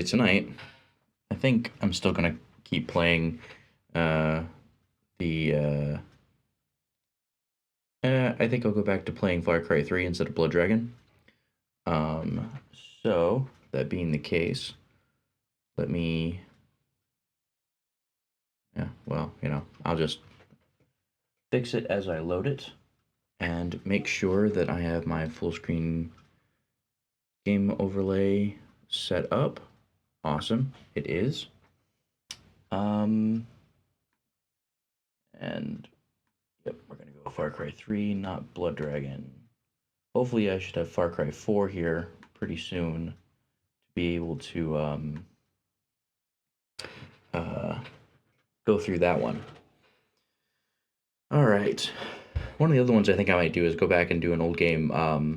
Tonight, I think I'm still gonna keep playing uh, the. I think I'll go back to playing Far Cry 3 instead of Blood Dragon. Um, so, that being the case, let me. Yeah, well, I'll just fix it as I load it and make sure that I have my full screen game overlay set up. Awesome, it is. Um, and yep, we're gonna go Far Cry 3, not Blood Dragon. Hopefully, I should have Far Cry 4 here pretty soon to be able to uh, go through that one. All right. One of the other ones I think I might do is go back and do an old game,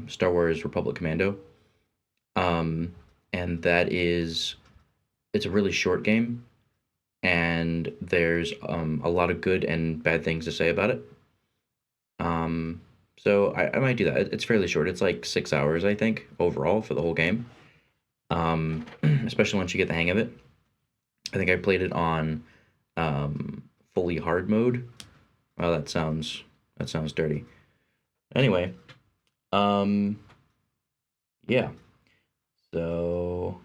Star Wars Republic Commando. Um, and that is, it's a really short game, and there's a lot of good and bad things to say about it. Um, so I might do that. It's fairly short. It's like 6 hours, I think, overall for the whole game. Especially once you get the hang of it. I think I played it on fully hard mode. Well, that sounds dirty. Anyway, um, yeah. So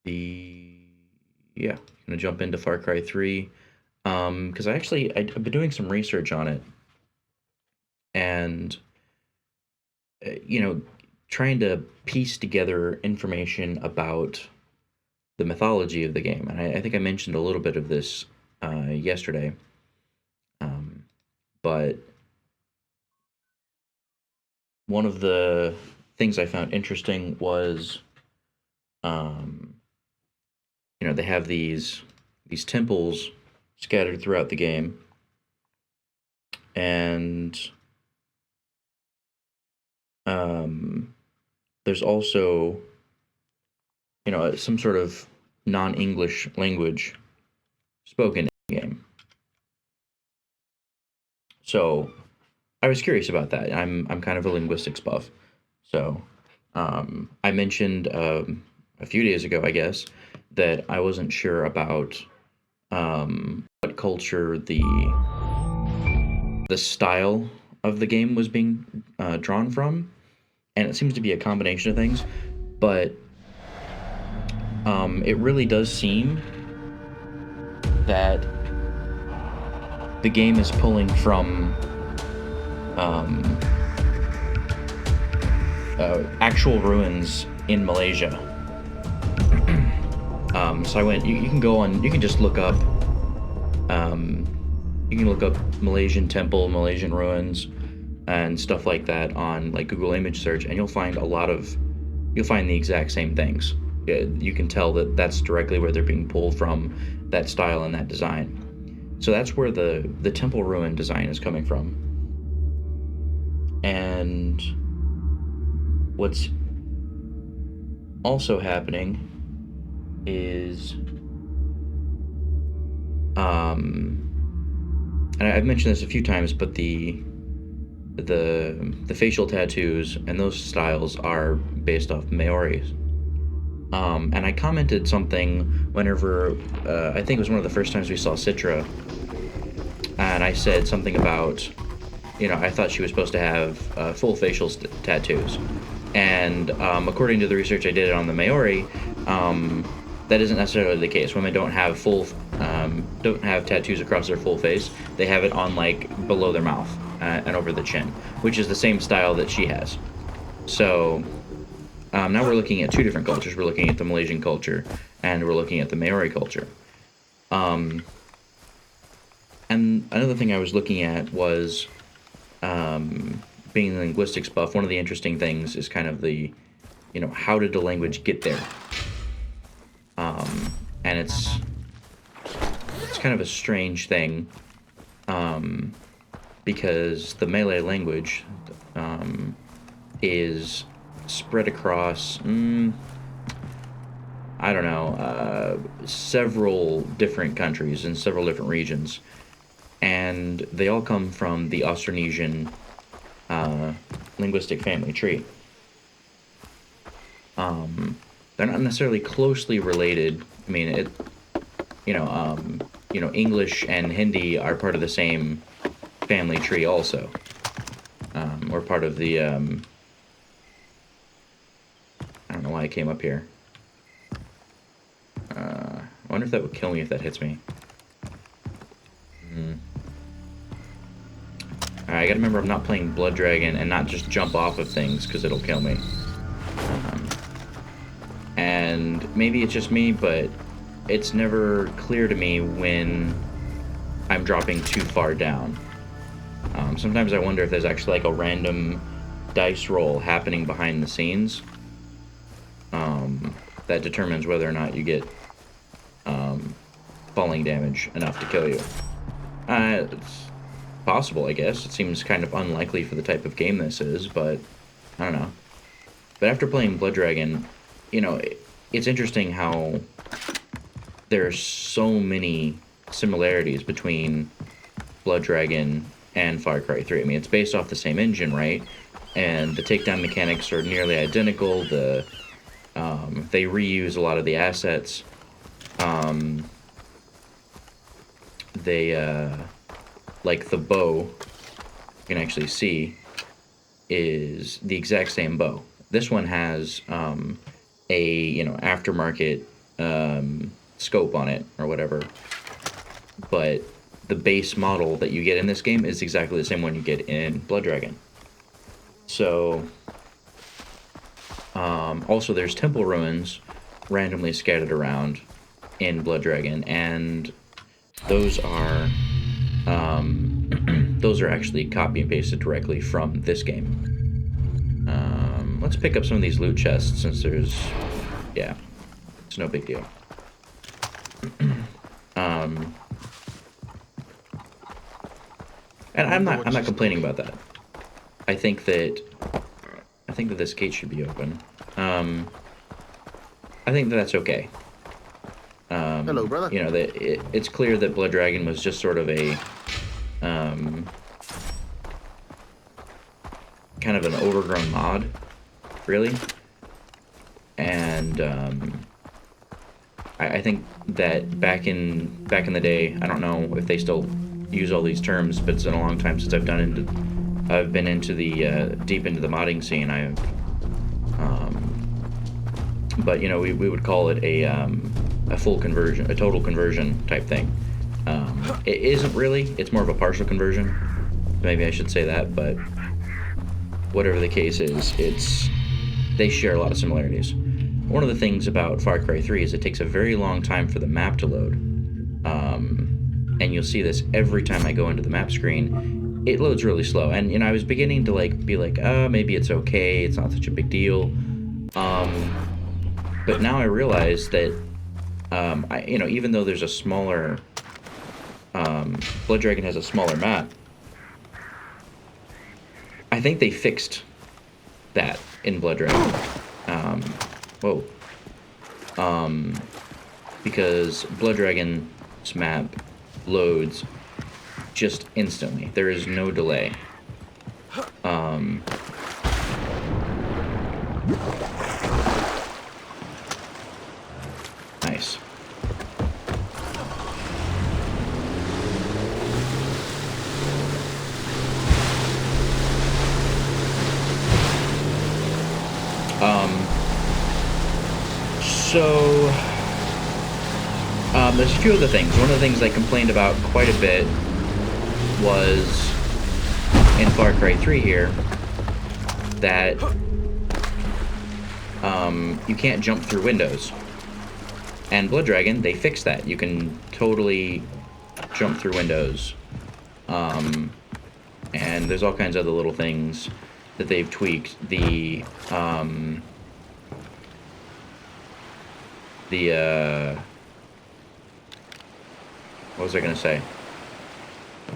the yeah, gonna jump into Far Cry 3. Because I've been doing some research on it, and you know, trying to piece together information about the mythology of the game. And I think I mentioned a little bit of this yesterday. Um, but one of the things I found interesting was, um, they have these temples scattered throughout the game, and there's also some sort of non-English language spoken in the game. So I was curious about that. I'm kind of a linguistics buff, so I mentioned a few days ago, I guess, that I wasn't sure about what culture the style of the game was being drawn from, and it seems to be a combination of things. But it really does seem that the game is pulling from um, actual ruins in Malaysia. So I went. You can go on. You can just look up. Um, you can look up Malaysian temple, Malaysian ruins, and stuff like that on like Google image search, and you'll find you'll find the exact same things. You can tell that that's directly where they're being pulled from, that style and that design. So that's where the temple ruin design is coming from. And what's also happening is, and I've mentioned this a few times, but the facial tattoos and those styles are based off Maoris. And I commented something whenever I think it was one of the first times we saw Citra, and I said something about, I thought she was supposed to have full facial tattoos, and according to the research I did on the Maori, that isn't necessarily the case. Women don't have tattoos across their full face. They have it on like below their mouth and over the chin, which is the same style that she has. So now we're looking at two different cultures. We're looking at the Malaysian culture, and we're looking at the Maori culture. Um, and another thing I was looking at was, being a linguistics buff, one of the interesting things is kind of how did the language get there? And it's kind of a strange thing, because the Malay language is spread across, I don't know, several different countries in several different regions, and they all come from the Austronesian linguistic family tree. they're not necessarily closely related. I mean, English and Hindi are part of the same family tree also, or part of the, I don't know why I came up here. I wonder if that would kill me if that hits me. Alright, I gotta remember I'm not playing Blood Dragon and not just jump off of things, because it'll kill me. And maybe it's just me, but it's never clear to me when I'm dropping too far down. Sometimes I wonder if there's actually like a random dice roll happening behind the scenes that determines whether or not you get falling damage enough to kill you. It's possible, I guess. It seems kind of unlikely for the type of game this is, but I don't know. But after playing Blood Dragon, it's interesting how there's so many similarities between Blood Dragon and Far Cry 3. I mean, it's based off the same engine, right? And the takedown mechanics are nearly identical. They reuse a lot of the assets. Like the bow, you can actually see, is the exact same bow. This one has a aftermarket scope on it or whatever, but the base model that you get in this game is exactly the same one you get in Blood Dragon. So also there's temple ruins randomly scattered around in Blood Dragon, and those are those are actually copy and pasted directly from this game. Let's pick up some of these loot chests since it's no big deal. And I'm not complaining about that. I think that this gate should be open. I think that's okay. Hello, brother. It's clear that Blood Dragon was just sort of a kind of an overgrown mod, really. And I think that back in the day, I don't know if they still use all these terms, but it's been a long time since I've been into the deep into the modding scene. But we would call it a full conversion, a total conversion type thing. It isn't really. It's more of a partial conversion. Maybe I should say that, but whatever the case is, they share a lot of similarities. One of the things about Far Cry 3 is it takes a very long time for the map to load. And you'll see this every time I go into the map screen. It loads really slow. And, I was beginning to be like, maybe it's okay. It's not such a big deal. But now I realize that, even though there's a smaller, Blood Dragon has a smaller map, I think they fixed that in Blood Dragon. Because Blood Dragon's map loads just instantly. There is no delay. Nice. So there's a few other things. One of the things I complained about quite a bit was in Far Cry 3 here that you can't jump through windows. And Blood Dragon, they fixed that. You can totally jump through windows. And there's all kinds of other little things that they've tweaked. What was I going to say?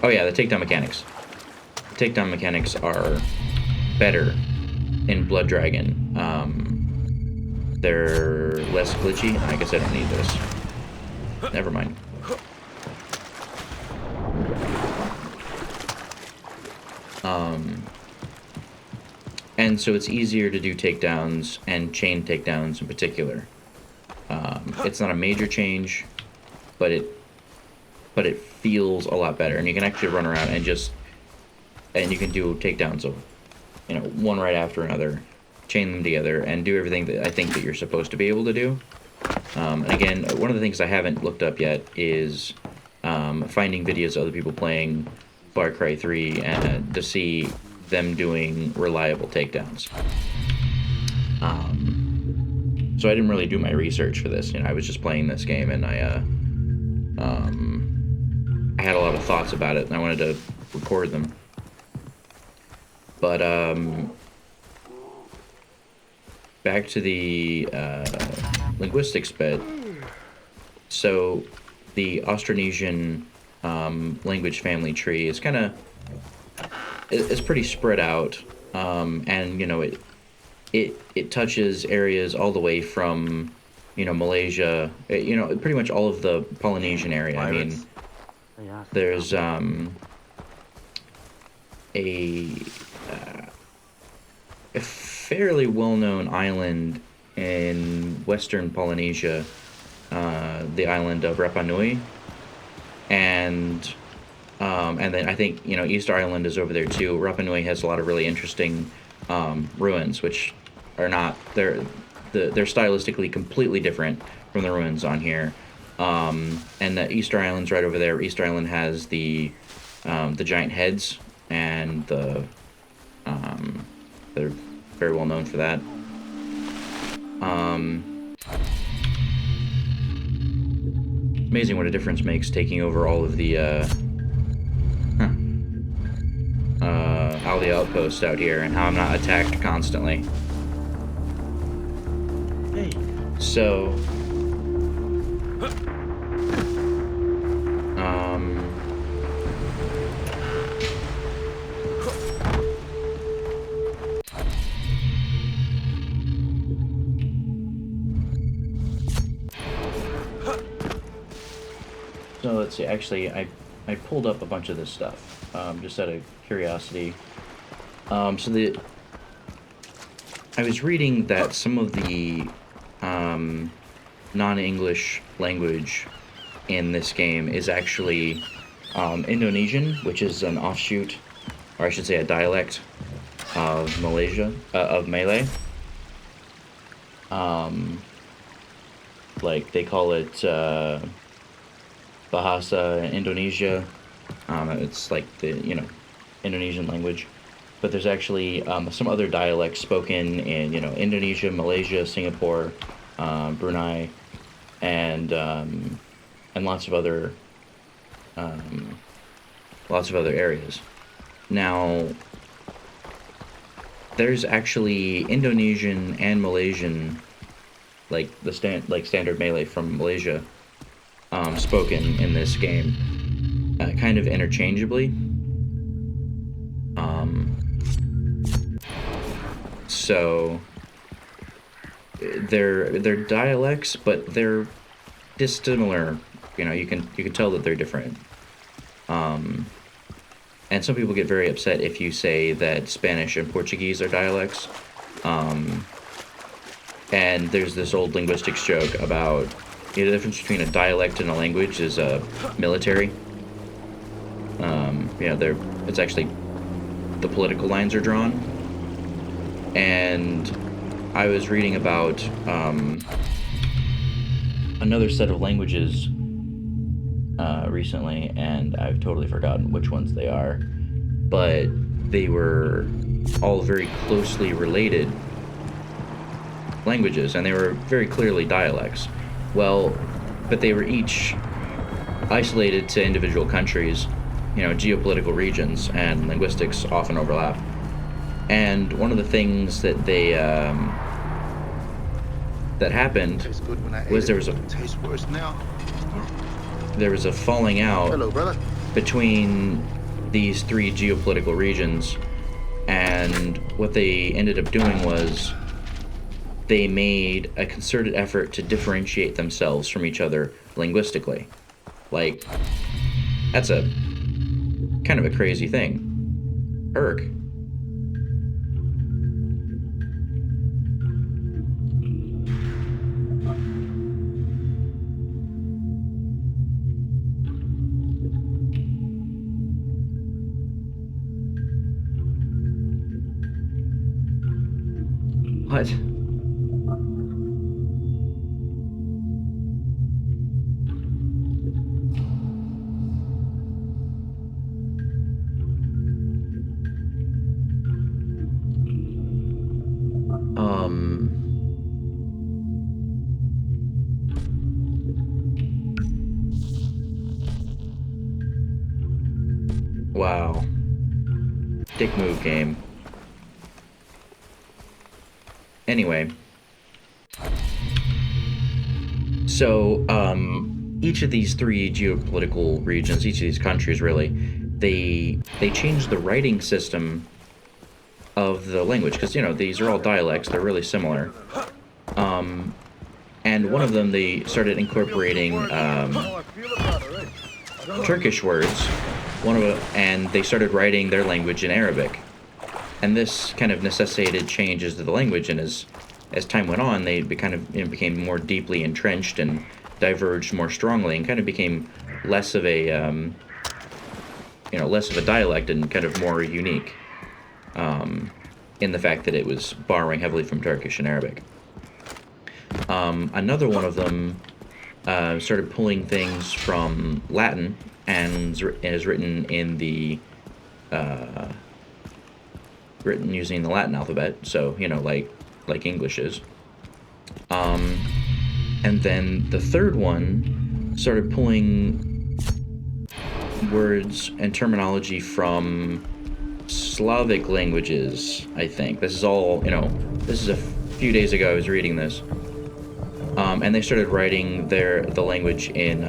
Oh yeah, the takedown mechanics. The takedown mechanics are better in Blood Dragon. They're less glitchy. I guess I don't need this. Never mind. And so it's easier to do takedowns and chain takedowns in particular. It's not a major change, but it feels a lot better, and you can actually run around and you can do takedowns of, one right after another, chain them together, and do everything that I think that you're supposed to be able to do. And again, one of the things I haven't looked up yet is finding videos of other people playing Far Cry 3 and to see them doing reliable takedowns. So I didn't really do my research for this. I was just playing this game, and I had a lot of thoughts about it, and I wanted to record them. But back to the linguistics bit. So the Austronesian language family tree is it's pretty spread out, and it touches areas all the way from Malaysia, pretty much all of the Polynesian area. I mean, there's a fairly well-known island in western Polynesia, the island of Rapa Nui, and then I think Easter Island is over there too. Rapa Nui has a lot of really interesting ruins, which are not they're stylistically completely different from the ruins on here. And the Easter Island's right over there. Easter Island has the giant heads, and they're very well known for that. Amazing what a difference makes taking over all of the all the outposts out here, and how I'm not attacked constantly. Hey. So so let's see. Actually, I pulled up a bunch of this stuff just out of curiosity. I was reading that some of the non-English language in this game is actually Indonesian, which is an offshoot, or I should say a dialect of Malay. Like they call it Bahasa Indonesia. It's like the Indonesian language, but there's actually some other dialects spoken in Indonesia, Malaysia, Singapore, Brunei, and lots of other areas. Now, there's actually Indonesian and Malaysian, like standard Malay from Malaysia, spoken in this game, kind of interchangeably. So they're dialects, but they're dissimilar. You can tell that they're different. And some people get very upset if you say that Spanish and Portuguese are dialects. And there's this old linguistics joke about the difference between a dialect and a language is military. It's actually the political lines are drawn. And I was reading about another set of languages recently, and I've totally forgotten which ones they are, but they were all very closely related languages, and they were very clearly dialects. Well, but they were each isolated to individual countries, geopolitical regions, and linguistics often overlap. And one of the things that they that happened was there was a falling out between these three geopolitical regions, and what they ended up doing was they made a concerted effort to differentiate themselves from each other linguistically. Like, that's a kind of a crazy thing. What? Wow. Dick move game. Anyway. So, each of these three geopolitical regions, each of these countries really, they changed the writing system of the language, because, you know, these are all dialects, they're really similar. And one of them, they started incorporating Turkish words, and they started writing their language in Arabic. And this kind of necessitated changes to the language, and as time went on, they became more deeply entrenched and diverged more strongly, and kind of became less of a less of a dialect and kind of more unique in the fact that it was borrowing heavily from Turkish and Arabic. Another one of them started pulling things from Latin and is written in the written using the Latin alphabet, so, you know, like English is. And then the third one started pulling words and terminology from Slavic languages, I think. This is all, you know, this is a few days ago I was reading this. And they started writing the language in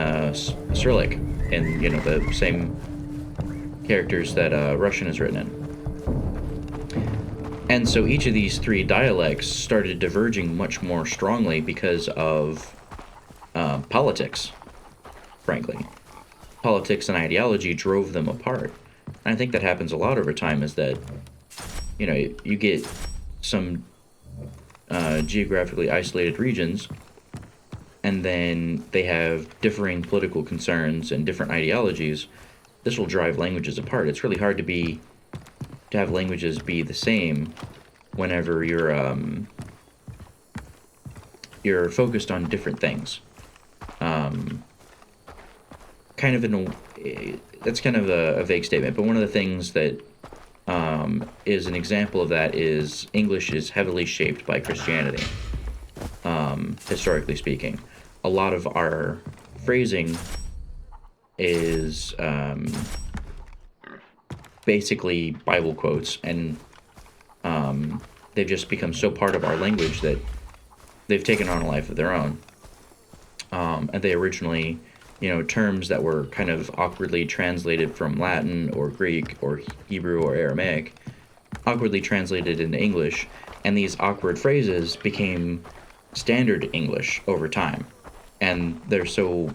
Cyrillic, in, you know, the same characters that Russian is written in. And so each of these three dialects started diverging much more strongly because of politics, frankly. Politics and ideology drove them apart. And I think that happens a lot over time, is that, you know, you get some geographically isolated regions, and then they have differing political concerns and different ideologies. This will drive languages apart. It's really hard to have languages be the same whenever you're focused on different things. That's kind of a vague statement, but one of the things that is an example of that is English is heavily shaped by Christianity, historically speaking. A lot of our phrasing is basically Bible quotes, and they've just become so part of our language that they've taken on a life of their own. And they originally, you know, terms that were kind of awkwardly translated from Latin or Greek or Hebrew or Aramaic, awkwardly translated into English, and these awkward phrases became standard English over time. And they're so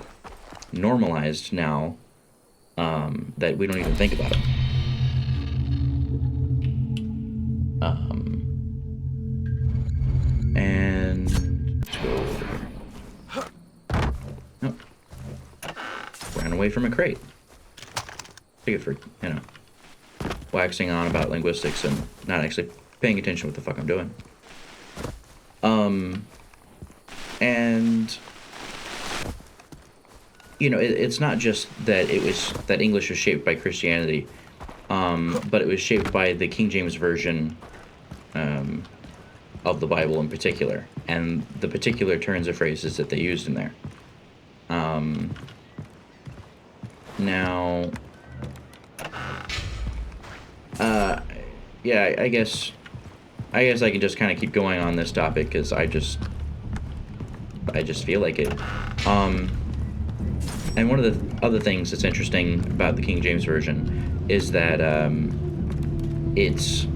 normalized now that we don't even think about it. And let's go over here. Nope. Ran away from a crate. Take it for, you know, waxing on about linguistics and not actually paying attention to what the fuck I'm doing. And you know, it's not just that that English was shaped by Christianity, but it was shaped by the King James Version of the Bible in particular, and the particular turns of phrases that they used in there. Now, yeah, I guess I can just kind of keep going on this topic because I just feel like it. And one of the other things that's interesting about the King James Version is that it's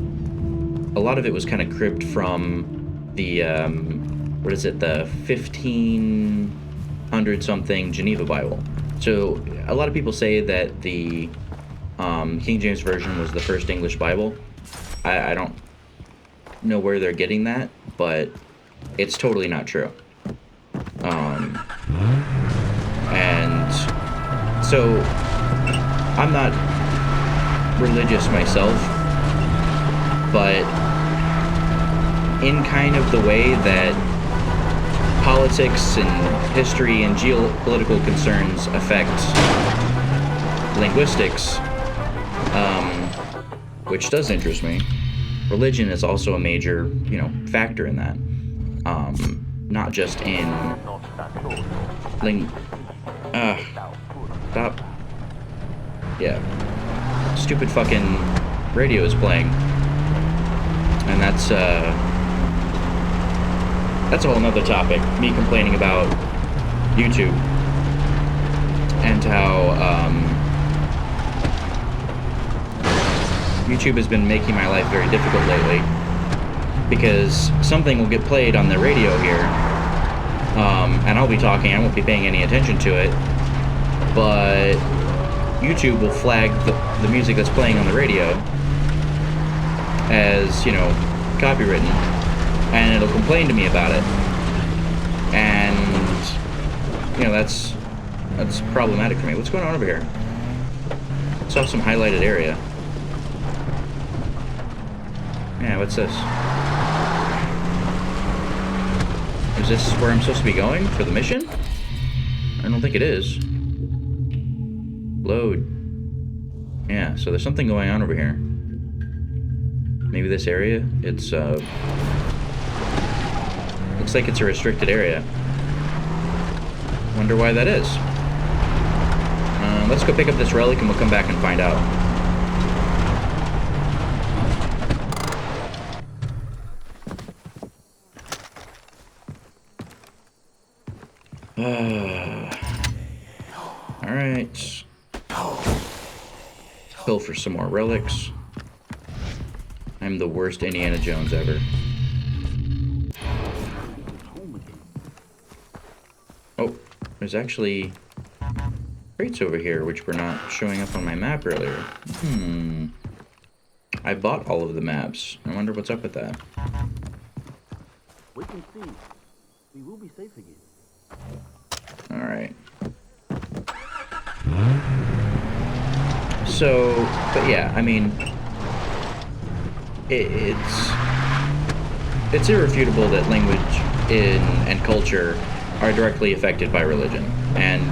a lot of it was kind of cribbed from the the 1500 something Geneva Bible. So a lot of people say that the King James Version was the first English Bible. I don't know where they're getting that, but it's totally not true. And so I'm not religious myself, but in kind of the way that politics and history and geopolitical concerns affect linguistics, which does interest me. Religion is also a major, factor in that. Not just in stop. Yeah. Stupid fucking radio is playing. And that's a whole nother topic. Me complaining about YouTube and how YouTube has been making my life very difficult lately, because something will get played on the radio here, and I'll be talking, I won't be paying any attention to it, but YouTube will flag the music that's playing on the radio as, copywritten, and it'll complain to me about it. And, that's problematic for me. What's going on over here? I saw some highlighted area. Yeah, what's this? Is this where I'm supposed to be going for the mission? I don't think it is. Load. Yeah, so there's something going on over here. Maybe this area? It's, looks like it's a restricted area. Wonder why that is. Let's go pick up this relic and we'll come back and find out. Alright. Kill for some more relics. I'm the worst Indiana Jones ever. Oh, there's actually crates over here which were not showing up on my map earlier. I bought all of the maps. I wonder what's up with that. We can see. We will be safe again. Alright. So, but yeah, I mean, it's irrefutable that language and culture are directly affected by religion, and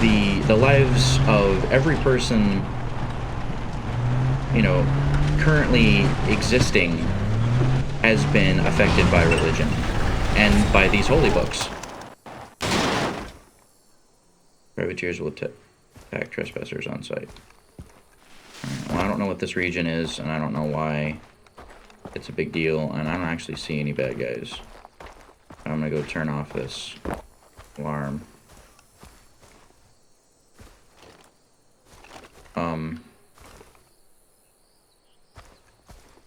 the lives of every person, currently existing has been affected by religion and by these holy books. Privateers will attack trespassers on sight. Well, I don't know what this region is, and I don't know why it's a big deal, and I don't actually see any bad guys. I'm gonna go turn off this alarm.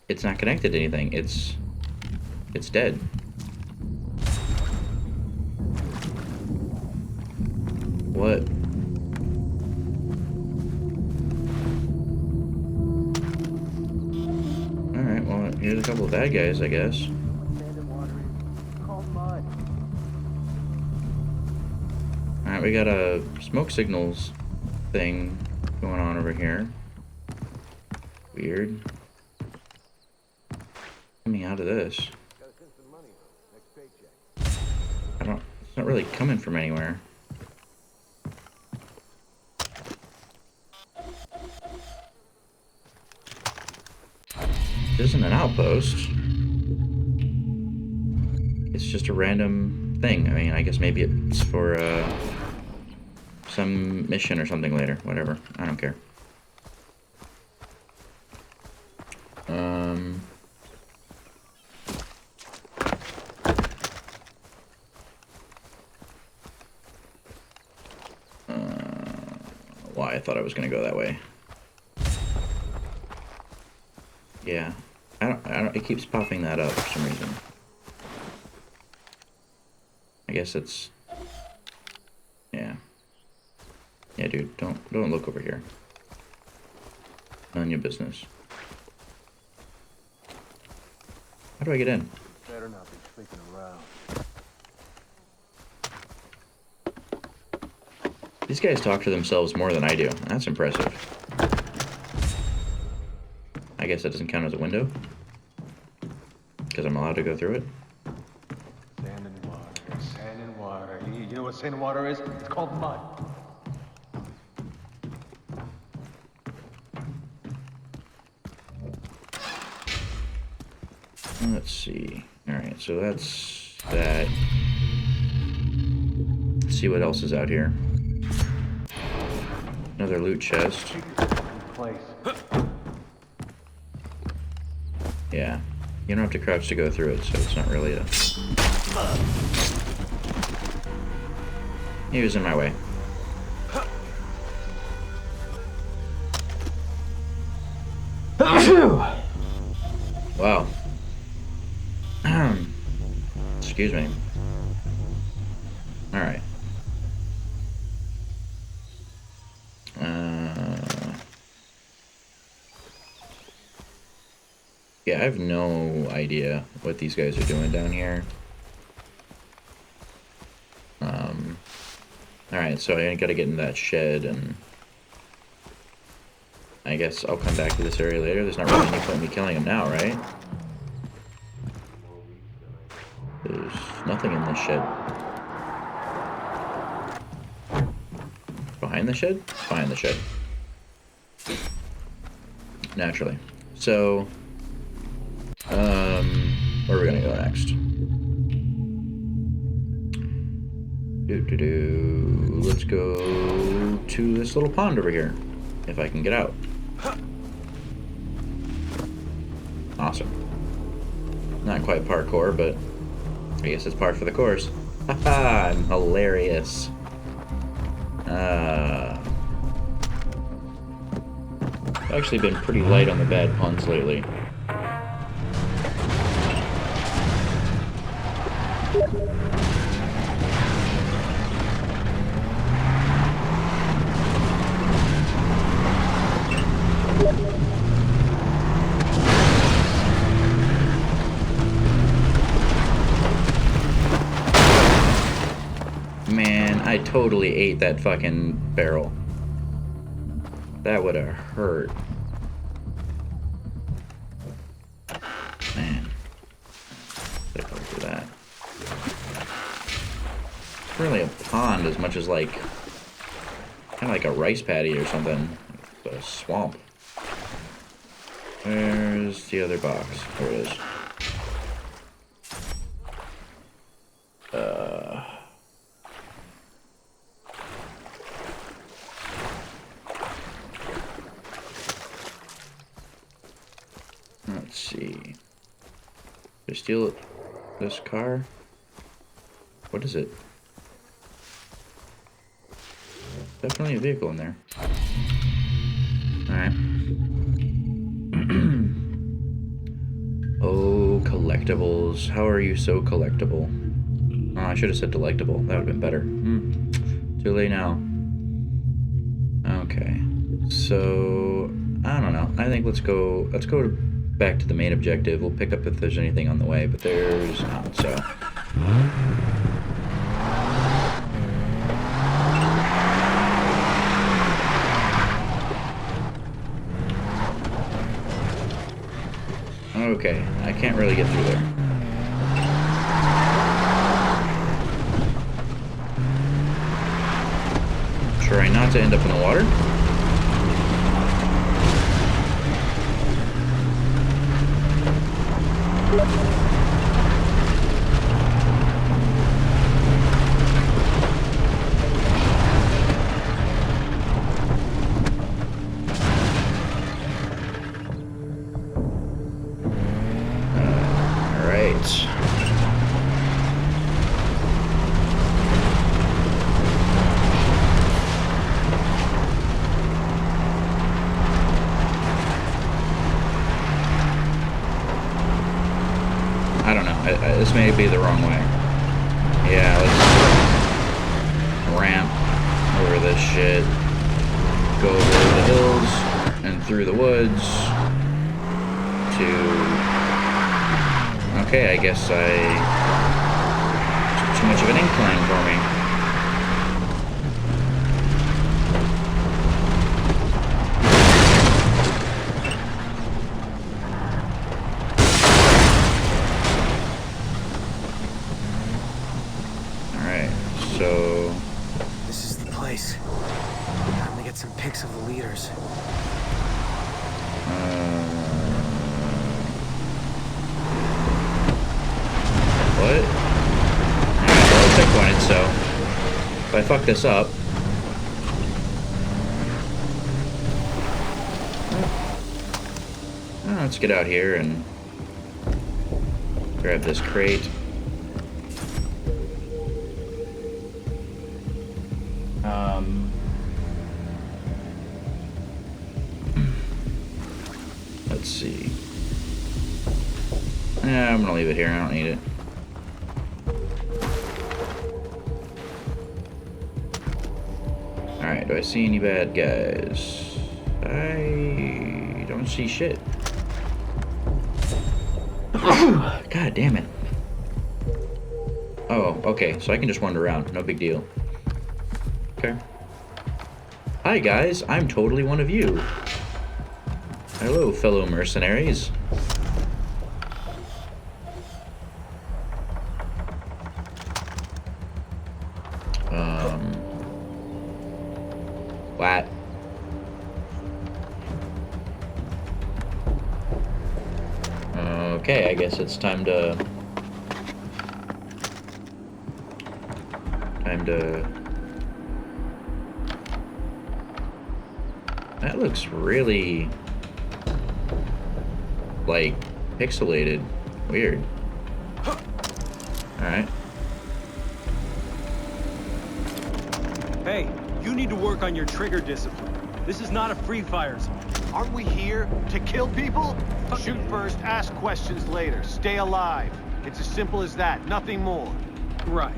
It's not connected to anything. It's dead. What? Alright, well, here's a couple of bad guys, I guess. Alright, we got a smoke signals thing going on over here. Weird. Coming out of this. It's not really coming from anywhere. This isn't an outpost. It's just a random thing. I mean, I guess maybe it's for some mission or something later. Whatever. I don't care. Why I thought I was gonna go that way. Yeah, I don't. It keeps popping that up for some reason. I guess it's. Yeah. Yeah, dude. Don't look over here. None of your business. How do I get in? Better not be sneaking around. These guys talk to themselves more than I do. That's impressive. I guess that doesn't count as a window. Because because I'm allowed to go through it. Sand and water, sand and water. You know what sand and water is? It's called mud. Let's see. Alright, so that's that. Let's see what else is out here. Another loot chest. Place. Yeah. You don't have to crouch to go through it, so it's not really a... He was in my way. Wow. Excuse me. Alright. Yeah, I have no idea what these guys are doing down here. Alright, so I gotta get in that shed, and I guess I'll come back to this area later. There's not really any point in me killing him now, right? There's nothing in this shed. Behind the shed? Behind the shed. Naturally. So, where are we gonna go next? Let's go to this little pond over here, if I can get out. Awesome. Not quite parkour, but I guess it's par for the course. Haha, I'm hilarious. I've actually been pretty light on the bad puns lately. Man, I totally ate that fucking barrel. That would have hurt. Man. Take a look at that. It's really a pond as much as like kind of like a rice paddy or something. A swamp. Where's the other box? There it is. Let's see. Did I steal this car? What is it? Definitely a vehicle in there. Alright. Oh, collectibles. How are you so collectible? Oh, I should have said delectable. That would have been better. Too late now. Okay. So, I don't know. I think let's go back to the main objective. We'll pick up if there's anything on the way, but there's not, so. Okay, I can't really get through there. Try not to end up in the water. This may be the wrong way. Yeah, let's ramp over this shit. Go over the hills and through the woods to... Okay, I guess it's too much of an incline for me. Alright, so... This is the place. Time to get some pics of the leaders. What? Alright, well, it's checkpointed, so... If I fuck this up... Let's get out here and... grab this crate. Let's see. I'm gonna leave it here. I don't need it. Alright, do I see any bad guys? I don't see shit. God damn it. Oh, okay, so I can just wander around. No big deal. Okay. Hi guys, I'm totally one of you. Hello, fellow mercenaries. What? Okay, I guess it's time to... That looks really... like, pixelated. Weird. Alright. Hey, you need to work on your trigger discipline. This is not a free fire zone. Aren't we here to kill people? Shoot first, ask questions later. Stay alive. It's as simple as that, nothing more. Right.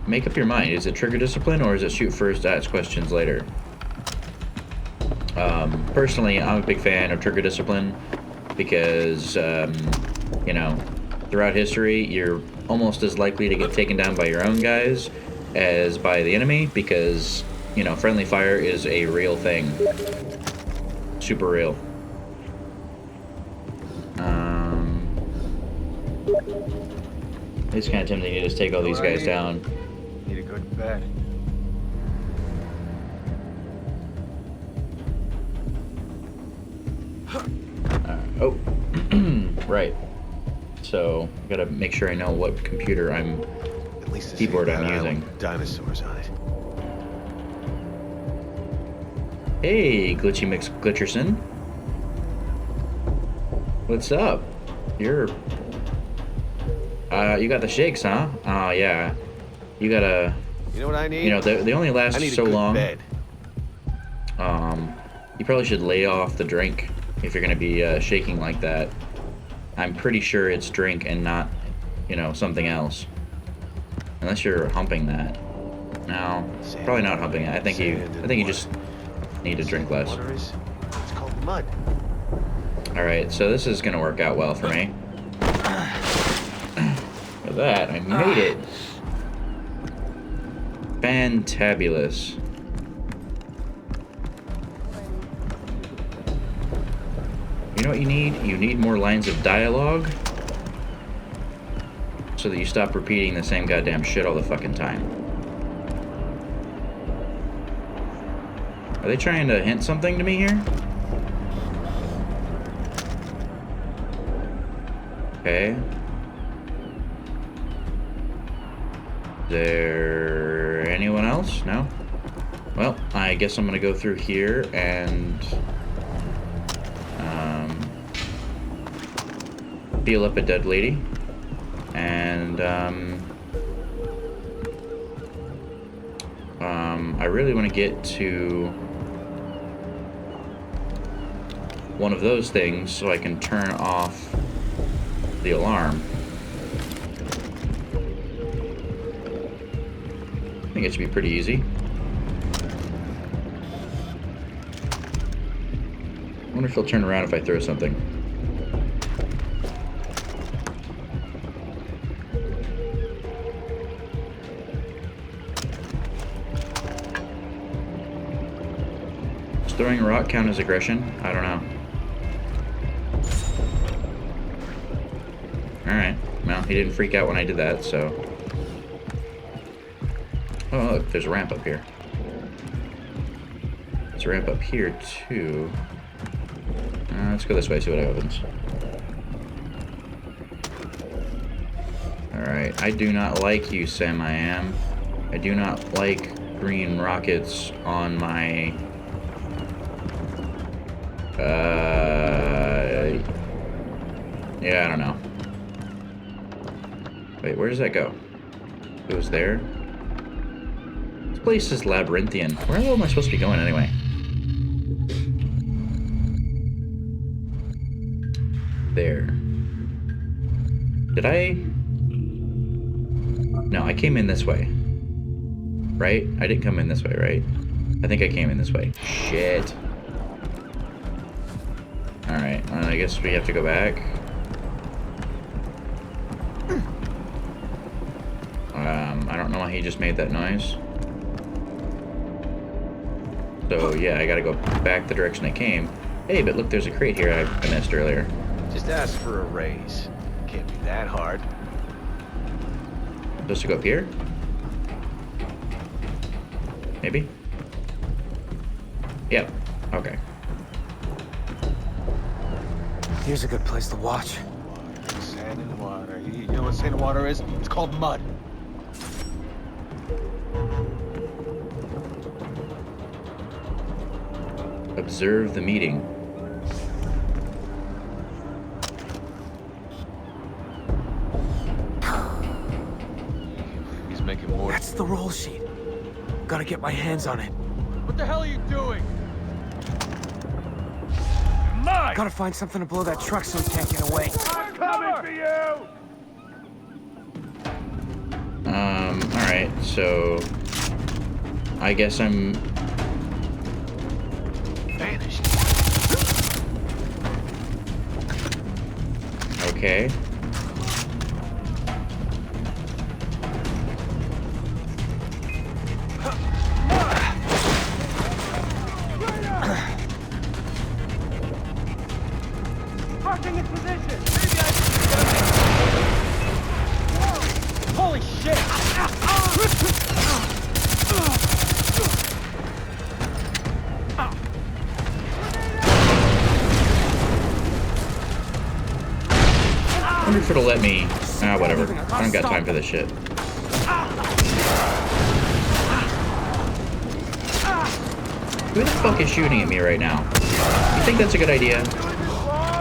Make up your mind. Is it trigger discipline or is it shoot first, ask questions later? Personally, I'm a big fan of trigger discipline because, you know, throughout history, you're almost as likely to get taken down by your own guys as by the enemy because, you know, friendly fire is a real thing. Super real. It's kind of tempting to just take all these guys down. Need a good bed. Oh, right. So, gotta make sure I know what computer At least keyboard I'm using. Dinosaurs on it. Hey, Glitchy Mix Glitcherson. What's up? You got the shakes, huh? Oh, yeah. You gotta... You know what I need? You know, they only last I need so a good long. bed. You probably should lay off the drink if you're gonna be shaking like that. I'm pretty sure it's drink and not, you know, something else. Unless you're humping that. No, probably not humping it. I think you just need to drink less. It's called mud. Alright, so this is gonna work out well for me. Look at that, I made it. Fantabulous. You know what you need? You need more lines of dialogue so that you stop repeating the same goddamn shit all the fucking time. Are they trying to hint something to me here? Okay. Is there anyone else? No? Well, I guess I'm gonna go through here and feel up a dead lady. And I really want to get to one of those things so I can turn off the alarm. I think it should be pretty easy. I wonder if he'll turn around if I throw something. Does throwing a rock count as aggression? I don't know. Alright, well, he didn't freak out when I did that, so Oh, look, there's a ramp up here. There's a ramp up here, too. Let's go this way, see what happens. Alright, I do not like you, Sam I Am. I do not like green rockets on my... Yeah, I don't know. Wait, where does that go? It was there? This place is labyrinthian. Where the hell am I supposed to be going anyway? There. Did I... No, I came in this way. Right? I didn't come in this way, right? I think I came in this way. Shit. Alright, I guess we have to go back. I don't know why he just made that noise. So, yeah, I gotta go back the direction I came. Hey, but look, there's a crate here I missed earlier. Just ask for a raise. Can't be that hard. Supposed to go up here? Maybe? Yep. Okay. Here's a good place to watch. Sand and water. You know what sand and water is? It's called mud. Observe the meeting. He's making more. That's the roll sheet. Gotta get my hands on it. What the hell are you doing? Gotta find something to blow that truck so he can't get away. I'm coming for you! Alright, so... I guess I'm... Vanished. Okay. Marking its position. Holy shit! I wonder if it'll let me... whatever. I don't got time for this shit. Who the fuck is shooting at me right now? You think that's a good idea?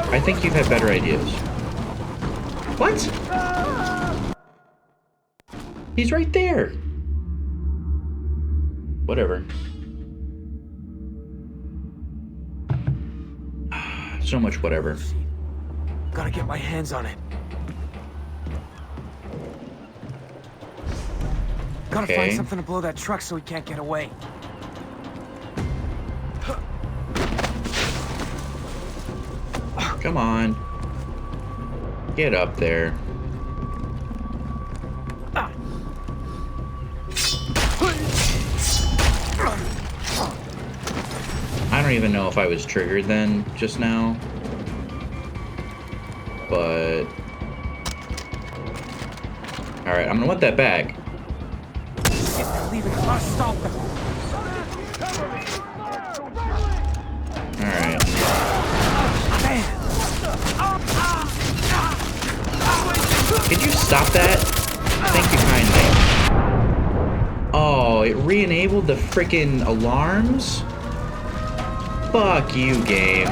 I think you've had better ideas. What? He's right there. Whatever. So much whatever. Gotta get my hands on it. Gotta Okay. find something to blow that truck so he can't get away. Come on. Get up there. I don't even know if I was triggered then, just now. But... Alright, I'm gonna want that bag. If they're leaving, I gotta stop them. Alright. Man, Could you stop that? Thank you kindly. Oh, it re-enabled the frickin' alarms? Fuck you, game.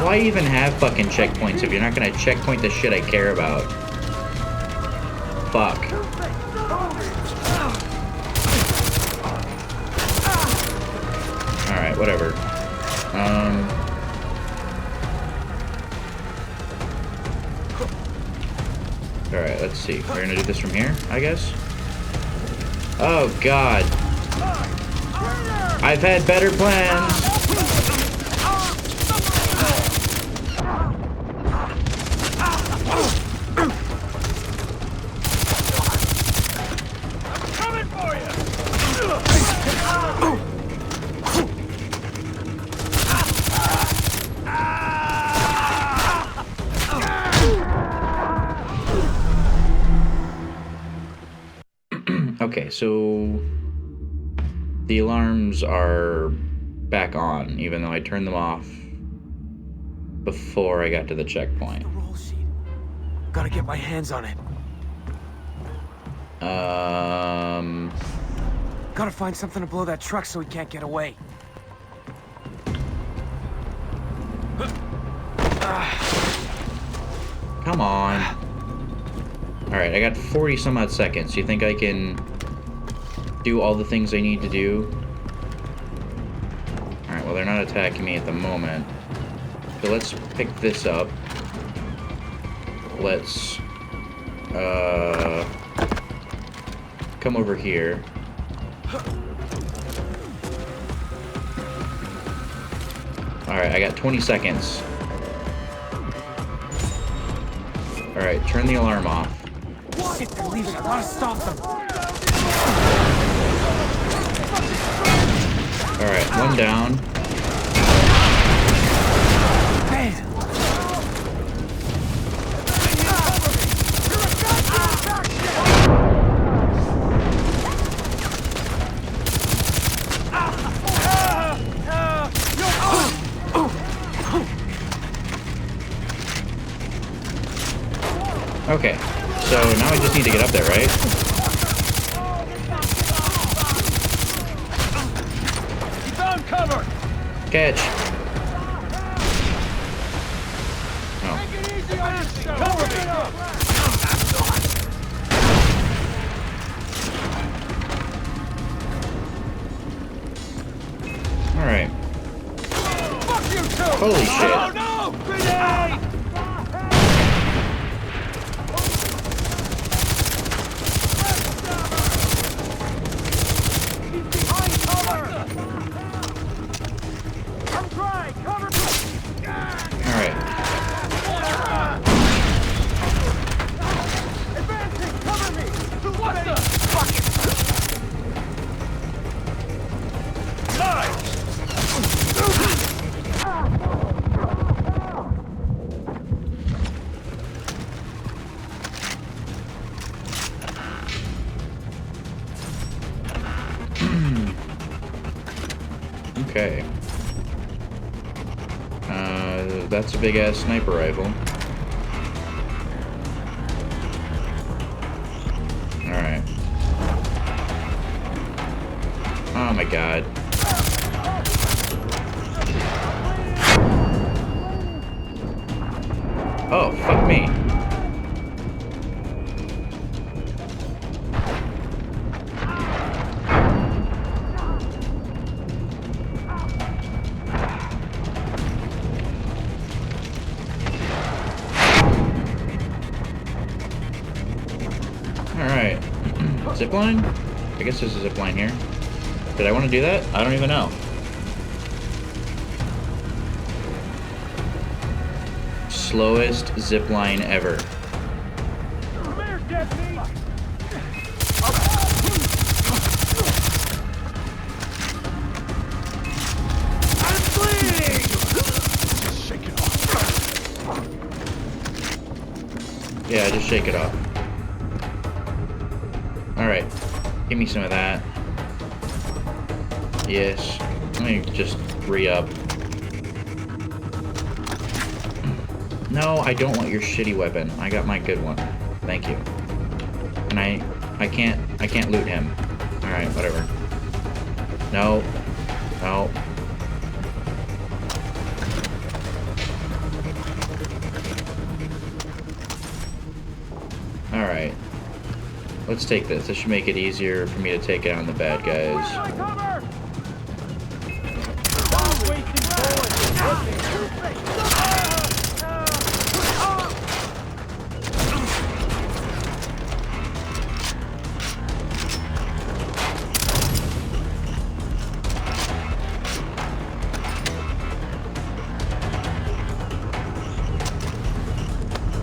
Why even have fucking checkpoints if you're not gonna checkpoint the shit I care about? Fuck. Alright, whatever. Alright, let's see. We're gonna do this from here, I guess? Oh, God. I've had better plans. Okay, so the alarms are back on, even though I turned them off before I got to the checkpoint. The roll sheet. Gotta get my hands on it. Gotta find something to blow that truck so he can't get away. Come on. Alright, I got 40 some odd seconds. You think I can do all the things I need to do? Alright, well, they're not attacking me at the moment. So let's pick this up. Let's, come over here. Alright, I got 20 seconds. Alright, turn the alarm off. Shit, they're leaving. I gotta stop them. Alright, one down. Man. Okay, so now I just need to get up there, right? He found cover! Catch. Oh. Cover me! Alright. Fuck you too! Holy shit. Oh no! Grenade! Alright. Okay. That's a big ass sniper rifle. Alright. Oh my god. Oh, fuck me. Alright. Zipline? I guess there's a zipline here. Did I want to do that? I don't even know. Slowest zipline ever. Come here, Deputy! I'm bleeding! Shake it off. Yeah, just shake it off. Alright. Give me some of that. Yes. Let me just re-up. No, I don't want your shitty weapon. I got my good one. Thank you. And I can't loot him. Alright, whatever. No. No. Alright. Let's take this. This should make it easier for me to take out the bad guys. Cover! Stop wasting bullets!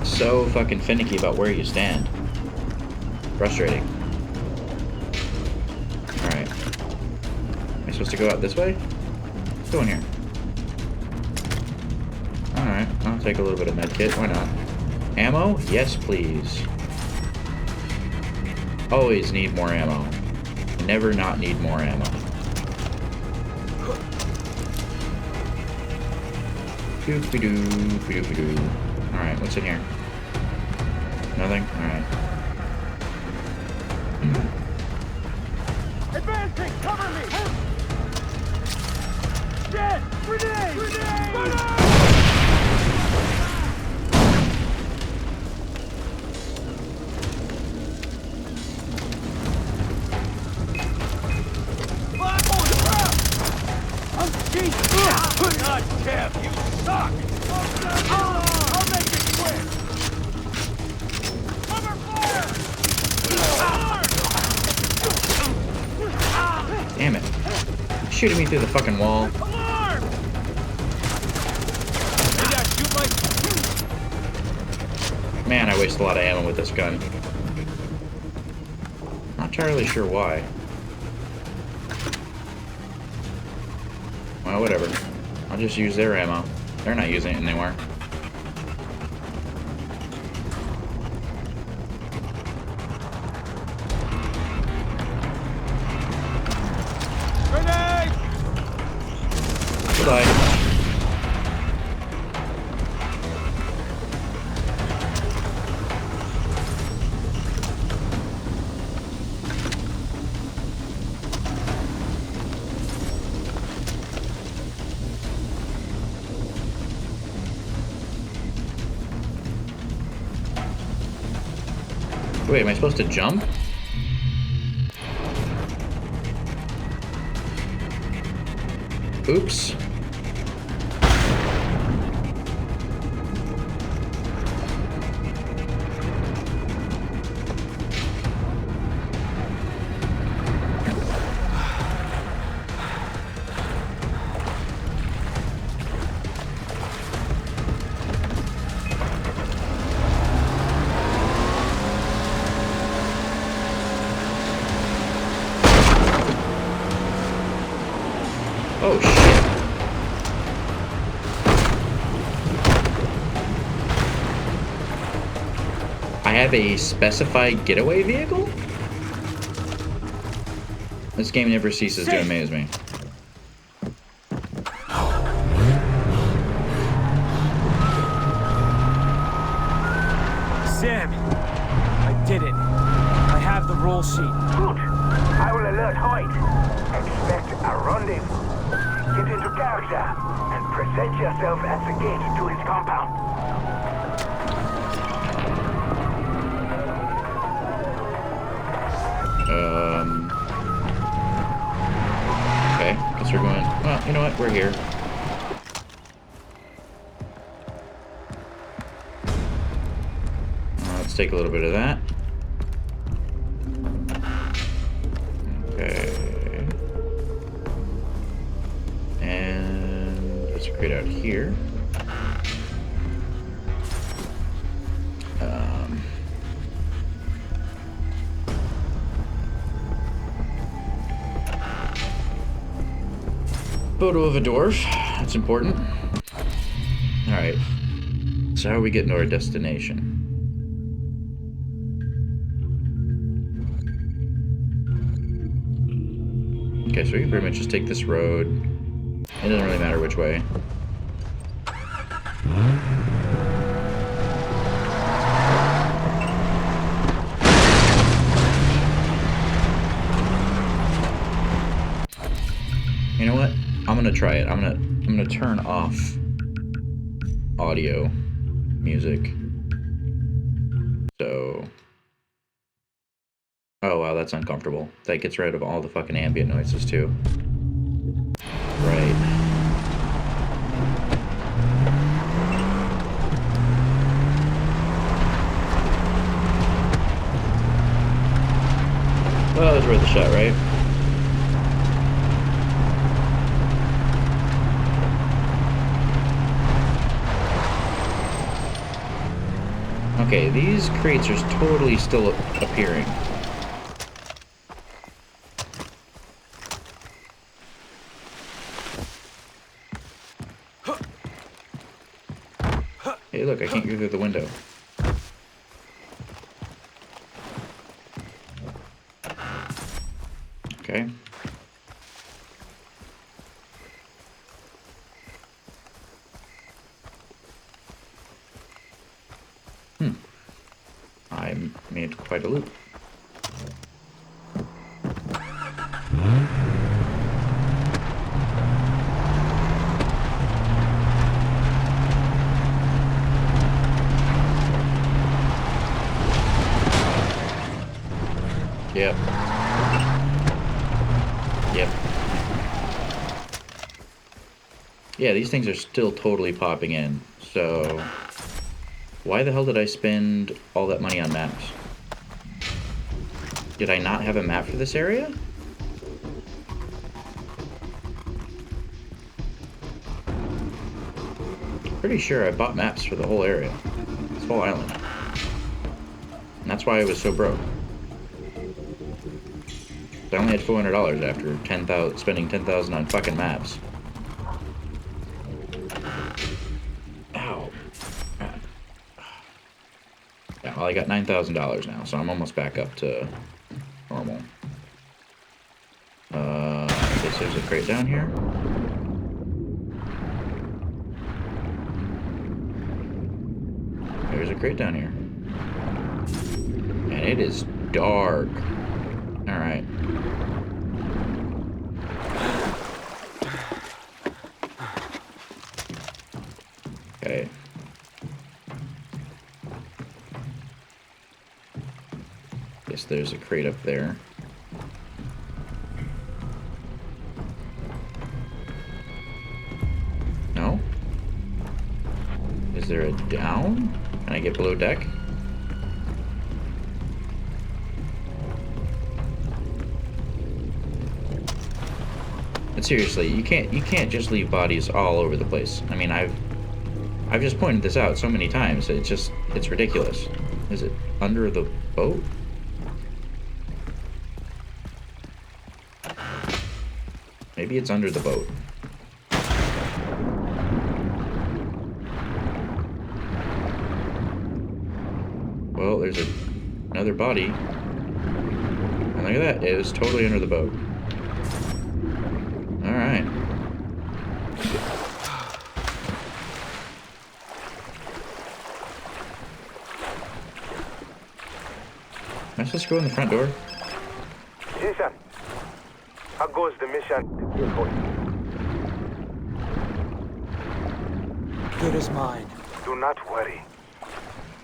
So fucking finicky about where you stand. Frustrating. Alright. Am I supposed to go out this way? Let's go in here. Alright, I'll take a little bit of medkit. Why not? Ammo? Yes, please. Always need more ammo. Never not need more ammo. Doopy-doo, doopy-doo. Alright, what's in here? Nothing? Alright. Advancing! Cover me! Dead! Grenade! Grenade! God damn, you suck! I'll make it quick! Cover fire! Damn it. Shooting me through the fucking wall. Alarm! Maybe I shoot my... Man, I waste a lot of ammo with this gun. Not entirely sure why. Well, whatever. I'll just use their ammo. They're not using it anymore. Grenade! Goodbye. Wait, am I supposed to jump? Oops. Oh, shit. I have a specified getaway vehicle? This game never ceases to amaze me. Sam, I did it. I have the roll sheet. Good. I will alert Hoyt. Expect a rendezvous. Get into character and present yourself at the gate to his compound. Okay, guess we're going... Well, you know what? We're here. Let's take a little bit of that. Okay. And let's create out here. Photo of a dwarf. That's important. Alright. So how are we getting to our destination? Okay, so we can pretty much just take this road. It doesn't really matter which way. You know what? I'm gonna try it. I'm gonna turn off audio music. So. Oh wow, that's uncomfortable. That gets rid of all the fucking ambient noises too. Right. Well, that was worth a shot, right? Okay, these crates are totally still appearing. Hey, look, I can't go through the window. Okay. I made quite a loop. Yep. Yep. Yeah, these things are still totally popping in, so why the hell did I spend all that money on maps? Did I not have a map for this area? Pretty sure I bought maps for the whole area. This whole island. And that's why I was so broke. I only had $400 after spending $10,000 on fucking maps. Ow. Yeah, well, I got $9,000 now, so I'm almost back up to normal. I guess there's a crate down here. There's a crate down here. And it is dark. Alright. Okay. Guess there's a crate up there. No? Is there a down? Can I get below deck? But seriously, you can't just leave bodies all over the place. I mean, I've just pointed this out so many times. It's ridiculous. Is it under the boat? Maybe it's under the boat. Well, there's another body. And look at that. It was totally under the boat. Alright. Am I supposed to go in the front door? Jason, how goes the mission to kill Hoyt? Good as mine. Do not worry.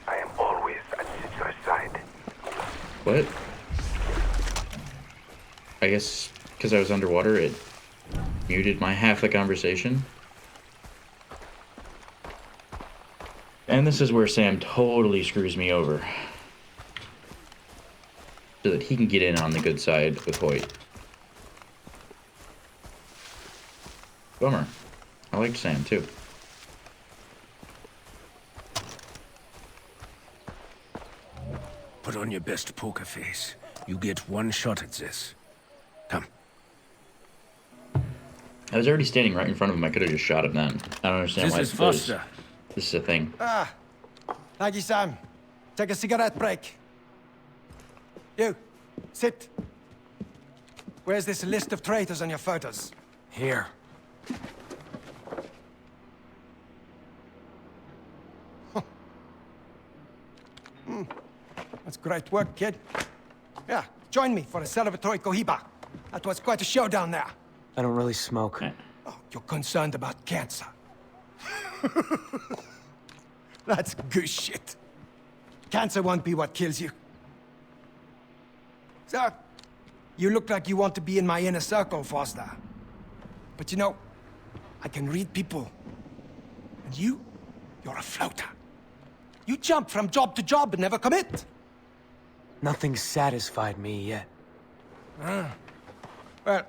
I am always at Citra's side. What? I guess because I was underwater, it muted my half the conversation. And this is where Sam totally screws me over. So that he can get in on the good side with Hoyt. Bummer. I liked Sam too. Put on your best poker face. You get one shot at this. Come. I was already standing right in front of him. I could have just shot him then. I don't understand why This is Foster. this is a thing. Ah, thank you, Sam. Take a cigarette break. You, sit. Where's this list of traitors on your photos? Here. That's great work, kid. Yeah, join me for a celebratory cohiba. That was quite a show down there. I don't really smoke. Oh, you're concerned about cancer. That's good shit. Cancer won't be what kills you. So, you look like you want to be in my inner circle, Foster. But you know, I can read people. And you're a floater. You jump from job to job and never commit. Nothing's satisfied me yet. Well,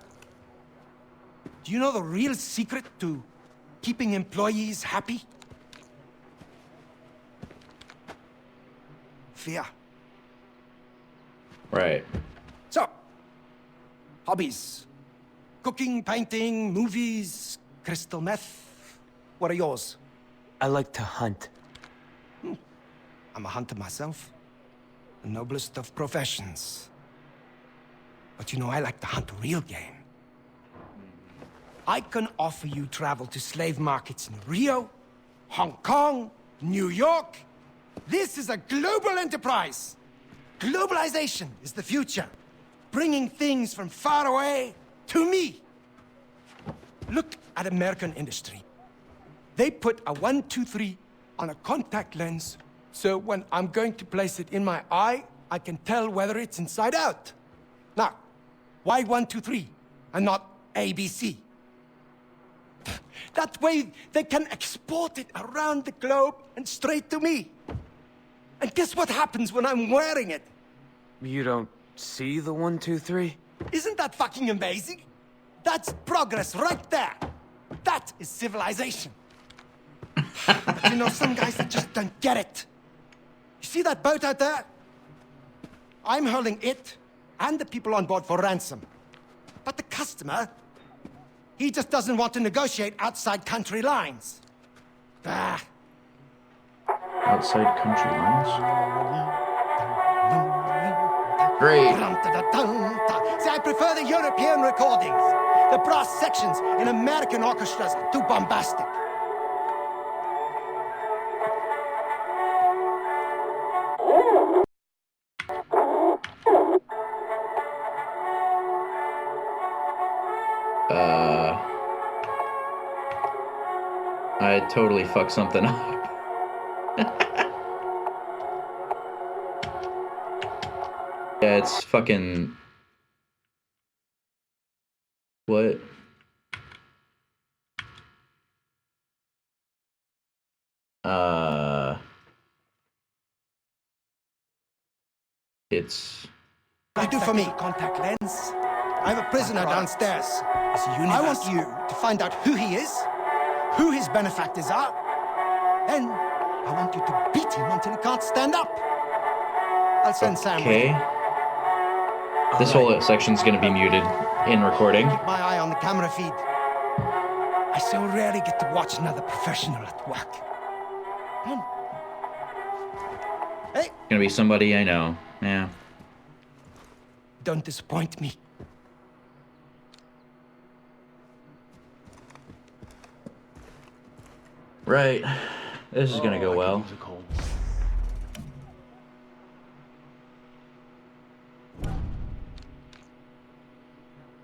do you know the real secret to keeping employees happy? Fear. Right. So, hobbies. Cooking, painting, movies, crystal meth. What are yours? I like to hunt. I'm a hunter myself. The noblest of professions. But you know, I like to hunt real game. I can offer you travel to slave markets in Rio, Hong Kong, New York. This is a global enterprise. Globalization is the future. Bringing things from far away to me. Look at American industry. They put a 1, 2, 3 on a contact lens, so when I'm going to place it in my eye, I can tell whether it's inside out. Now, why 1, 2, 3 and not ABC? That way they can export it around the globe and straight to me. And guess what happens when I'm wearing it? You don't see the 1, 2, 3? Isn't that fucking amazing? That's progress right there. That is civilization. But you know, some guys that just don't get it. You see that boat out there? I'm holding it and the people on board for ransom. But the customer, he just doesn't want to negotiate outside country lines. Ah. Outside country lines? Great. See, I prefer the European recordings. The brass sections in American orchestras are too bombastic. I totally fucked something up. Yeah, it's fucking... What? It's... I do for me. Contact lens. I have a prisoner downstairs. I want you to find out who he is, who his benefactors are. Then, I want you to beat him until he can't stand up. I'll send Sam with Okay. you. This whole section's gonna be muted in recording. Keep my eye on the camera feed. I so rarely get to watch another professional at work. Come on. Hey, Gonna be somebody I know. Yeah. don't disappoint me. Right. This is gonna go I could well. use a cold.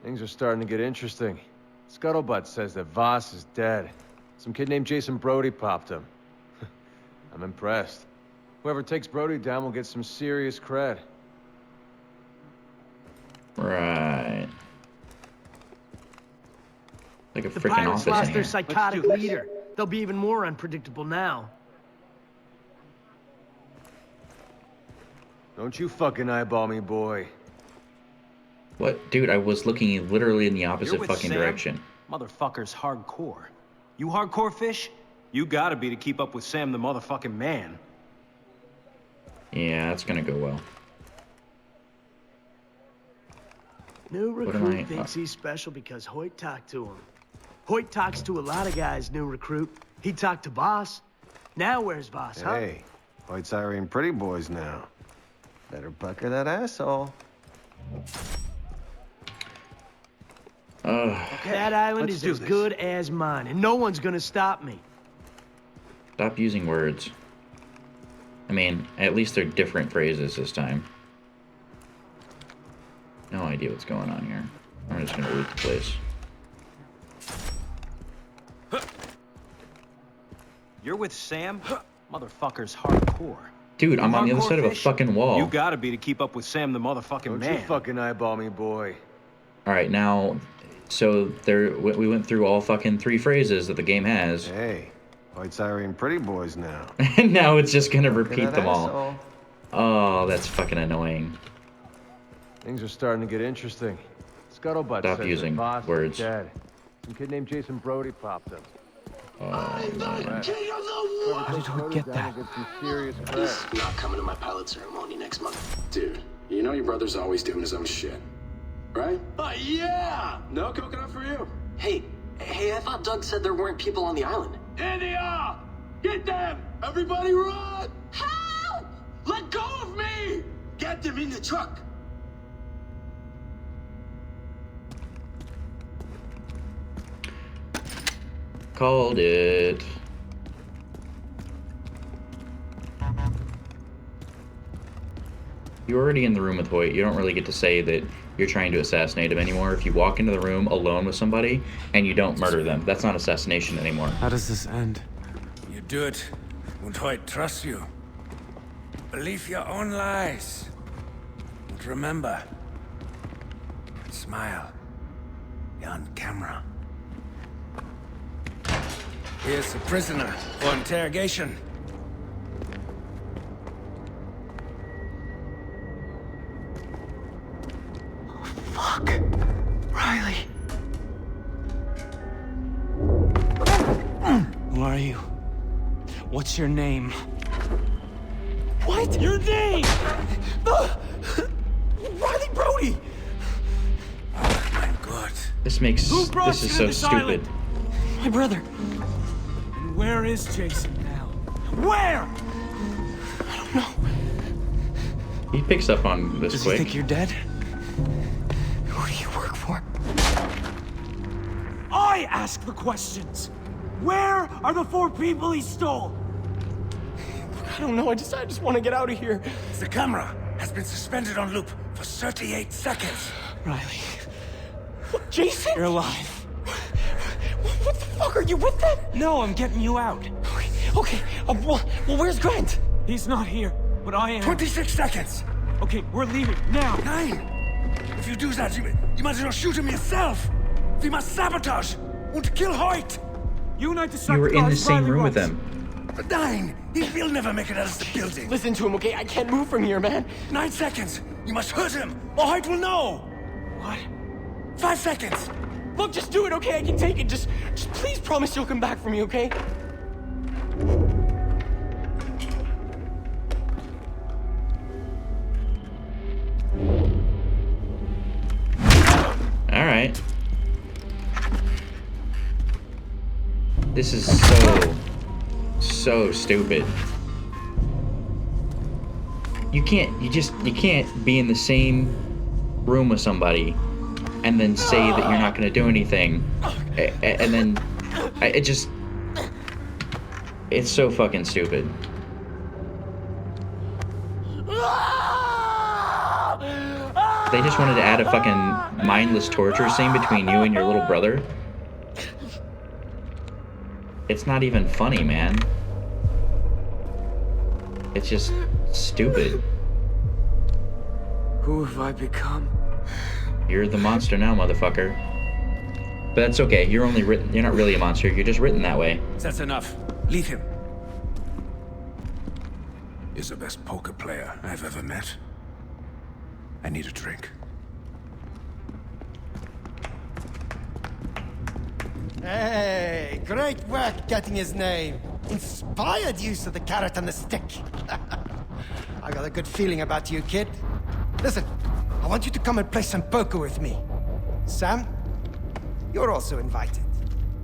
Things are starting to get interesting. Scuttlebutt says that Voss is dead. Some kid named Jason Brody popped him. I'm impressed. Whoever takes Brody down will get some serious cred. Right. Like a The freaking pirates office in lost here. their psychotic leader. They'll be even more unpredictable now. Don't you fucking eyeball me, boy. What? Dude, I was looking literally in the opposite You're with fucking Sam? direction. Motherfucker's hardcore. You hardcore, Fish? You gotta be to keep up with Sam the motherfucking man. Yeah, that's gonna go well. New What am recruit I- thinks he's special because Hoyt talked to him. Hoyt talks to a lot of guys, new recruit. He talked to Boss. Now where's Boss, huh? Hey, White's hiring pretty boys now. Better pucker that asshole. That island let's is do as this. good as mine, and no one's gonna stop me. Stop using words. I mean, at least they're different phrases this time. No idea what's going on here. I'm just gonna loot the place. You're with Sam? Motherfucker's hardcore. Dude, I'm on the other Hardcore, side of a Fish? fucking wall. You gotta be to keep up with Sam the motherfucking Don't man. you fucking eyeball me, boy. Alright, now... So, there, we went through all fucking 3 phrases that the game has. Hey, White's hiring pretty boys now. And now it's just gonna Pucker repeat that them all. asshole. Oh, that's fucking annoying. Things are starting to get interesting. Scuttlebutt Stop says using that Voss is words. dead. Some kid named Jason Brody popped him. How did Hoyt get that? Get some serious cred. He's not coming to my pilot ceremony next month. Dude, you know your brother's always doing his own shit, right? Yeah! No coconut for you. Hey, I thought Doug said there weren't people on the island. Here they are! Get them! Everybody run! Help! Let go of me! Get them in the truck! Called it. You're already in the room with Hoyt. You don't really get to say that you're trying to assassinate him anymore. If you walk into the room alone with somebody and you don't murder them, that's not assassination anymore. How does this end? You do it, and Hoyt trusts you. Believe your own lies. And remember, smile. You're on camera. Here's a prisoner for interrogation. Fuck. Riley. Who are you? What's your name? What? Your name! Riley Brody! Oh my god. This is so stupid. My brother. And where is Jason now? Where? I don't know. He picks up on this Does quick. he think you're dead? Who do you work for? I ask the questions. Where are the 4 people he stole? I don't know. I just want to get out of here. The camera has been suspended on loop for 38 seconds. Riley. What, Jason? You're alive. What the fuck? Are you with them? No, I'm getting you out. Okay. Well, where's Grant? He's not here, but I am. 26 seconds! Okay, we're leaving now. 9! If you do that, you might as well shoot him yourself! We must sabotage! And kill Hoyt! Unite the You were in the same room with them. 9! He will never make it out of the building! Listen to him, okay? I can't move from here, man. 9 seconds! You must hurt him, or Hoyt will know! What? 5 seconds! Look, just do it, okay? I can take it. Just please promise you'll come back for me, okay? Alright. This is so stupid. You can't be in the same room with somebody and then say that you're not gonna do anything. And then it's so fucking stupid. They just wanted to add a fucking mindless torture scene between you and your little brother. It's not even funny, man. It's just stupid. Who have I become? You're the monster now, motherfucker. But that's okay. You're not really a monster. You're just written that way. That's enough. Leave him. He's the best poker player I've ever met. I need a drink. Hey, great work getting his name. Inspired use of the carrot and the stick. I got a good feeling about you, kid. Listen, I want you to come and play some poker with me. Sam, you're also invited.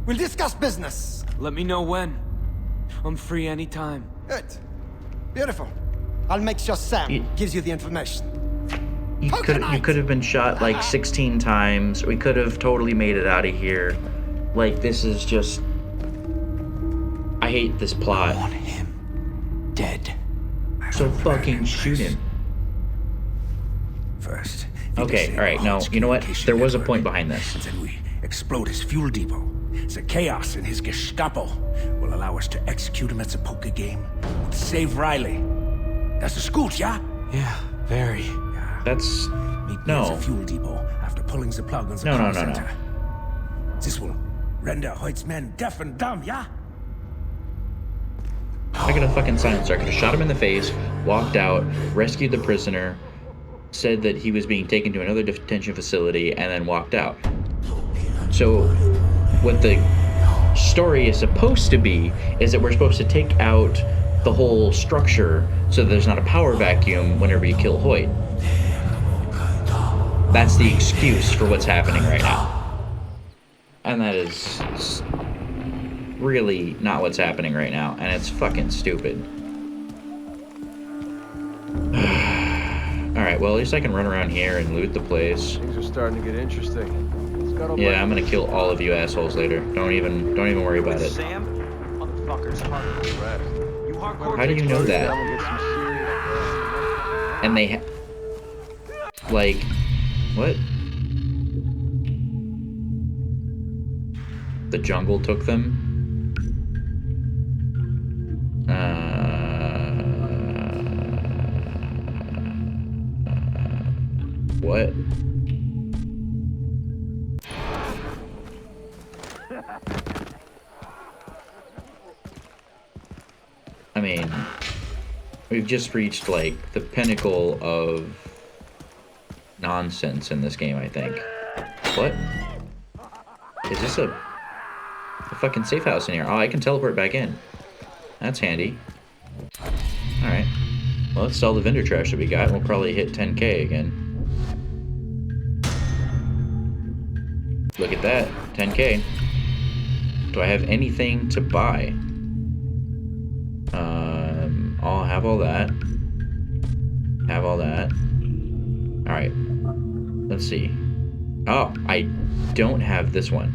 We'll discuss business. Let me know when. I'm free anytime. Good. Beautiful. I'll make sure Sam gives you the information. You could have been shot like 16 times. We could have totally made it out of here. Like, this is just... I hate this plot. I want him dead. So fucking shoot him. First. Okay, alright, no, you know what? There was a point behind this. Then we explode his fuel depot. The chaos in his Gestapo will allow us to execute him at the poker game and save Riley. That's the scoot, yeah? Yeah, very. That's... Meet me at the fuel depot after pulling the plug on the No. center. This will render Hoyt's men deaf and dumb, yeah? I got a fucking silencer. I could have shot him in the face, walked out, rescued the prisoner, said that he was being taken to another detention facility, and then walked out. So, what the story is supposed to be is that we're supposed to take out the whole structure so that there's not a power vacuum whenever you kill Hoyt. That's the excuse for what's happening right now. And that is really not what's happening right now, and it's fucking stupid. Alright, well, at least I can run around here and loot the place. Things are starting to get interesting. Let's Yeah, I'm gonna kill all of you assholes later. Don't even worry about With it. Sam? Motherfucker's hardcore. You hardcore How do you know that? And they like, what? The jungle took them? What? I mean, we've just reached, like, the pinnacle of nonsense in this game, I think. What? Is this a fucking safe house in here? Oh, I can teleport back in. That's handy. Alright. Well, let's sell the vendor trash that we got, and we'll probably hit 10k again. Look at that. 10k. Do I have anything to buy? I'll have all that. Have all that. Alright. Let's see. Oh, I don't have this one.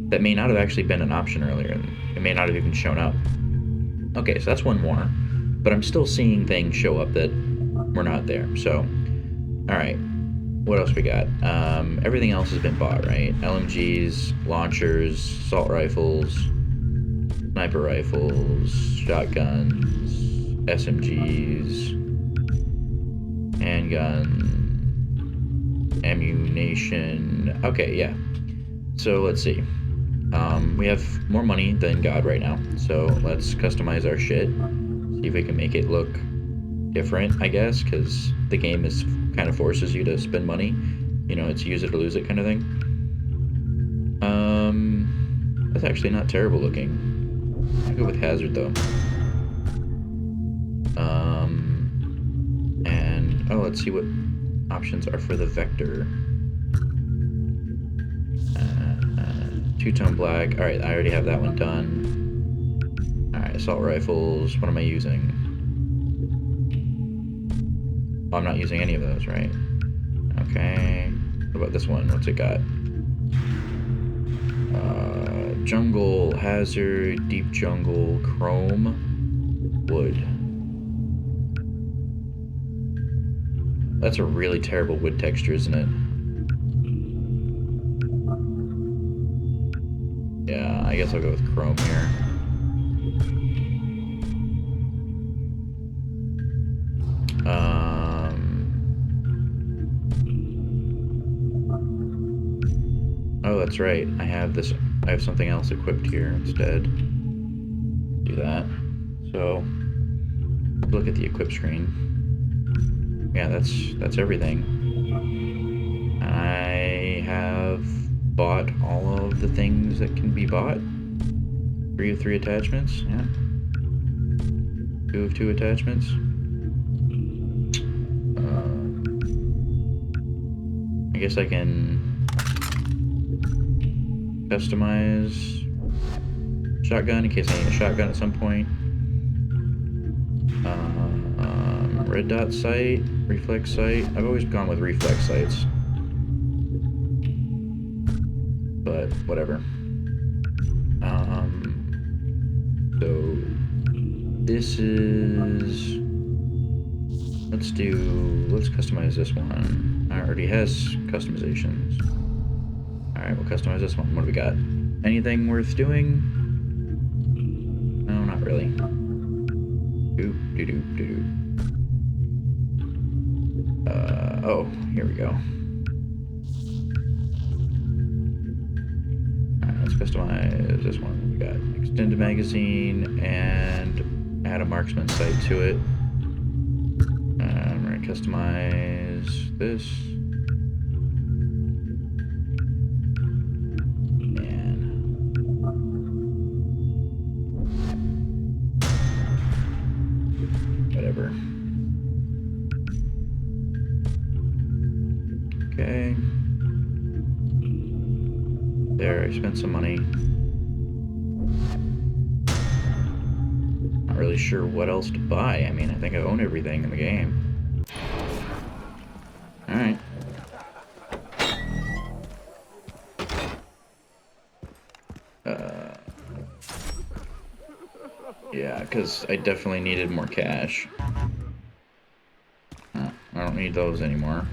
That may not have actually been an option earlier. It may not have even shown up. Okay, so that's one more. But I'm still seeing things show up that were not there. So, alright. What else we got? Everything else has been bought, right? LMGs, launchers, assault rifles, sniper rifles, shotguns, SMGs, handgun, ammunition. Okay, yeah. So let's see. We have more money than God right now, so let's customize our shit. See if we can make it look different, I guess, because the game is kind of forces you to spend money. You know, it's use it or lose it kind of thing. That's actually not terrible looking. I'll go with hazard though. And oh, let's see what options are for the vector. Two-tone black. All right, I already have that one done. All right, assault rifles. What am I using? Oh, I'm not using any of those, right? Okay. What about this one? What's it got? Jungle, hazard, deep jungle, chrome, wood. That's a really terrible wood texture, isn't it? Yeah, I guess I'll go with chrome here. Oh, that's right. I have something else equipped here instead. Do that. So, look at the equip screen. Yeah, that's everything. I have bought all of the things that can be bought. 3 of 3 attachments, yeah. 2 of 2 attachments. I guess I can customize shotgun in case I need a shotgun at some point. Red dot sight, reflex sight. I've always gone with reflex sights, but whatever. So this is. Let's customize this one. It already has customizations. Alright, we'll customize this one. What do we got? Anything worth doing? No, not really. Doop, doop, doop, doop. Oh, here we go. Alright, let's customize this one. We got extended magazine and add a marksman sight to it. We're gonna customize this. Whatever. Okay. There, I spent some money. Not really sure what else to buy. I mean, I think I own everything in the game. Alright. because I definitely needed more cash. Oh, I don't need those anymore.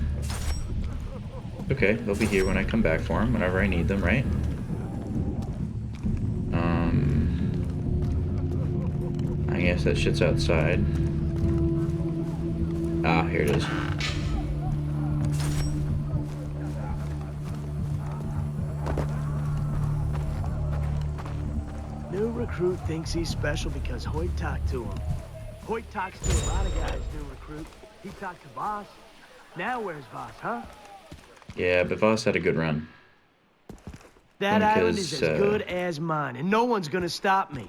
Okay, they'll be here when I come back for them, whenever I need them, right? I guess that shit's outside. Ah, here it is. New recruit thinks he's special because Hoyt talked to him. Hoyt talks to a lot of guys, new recruit. He talked to Boss. Now where's Boss, huh? Yeah, but Voss had a good run. That Because, island is as good as mine, and no one's gonna stop me.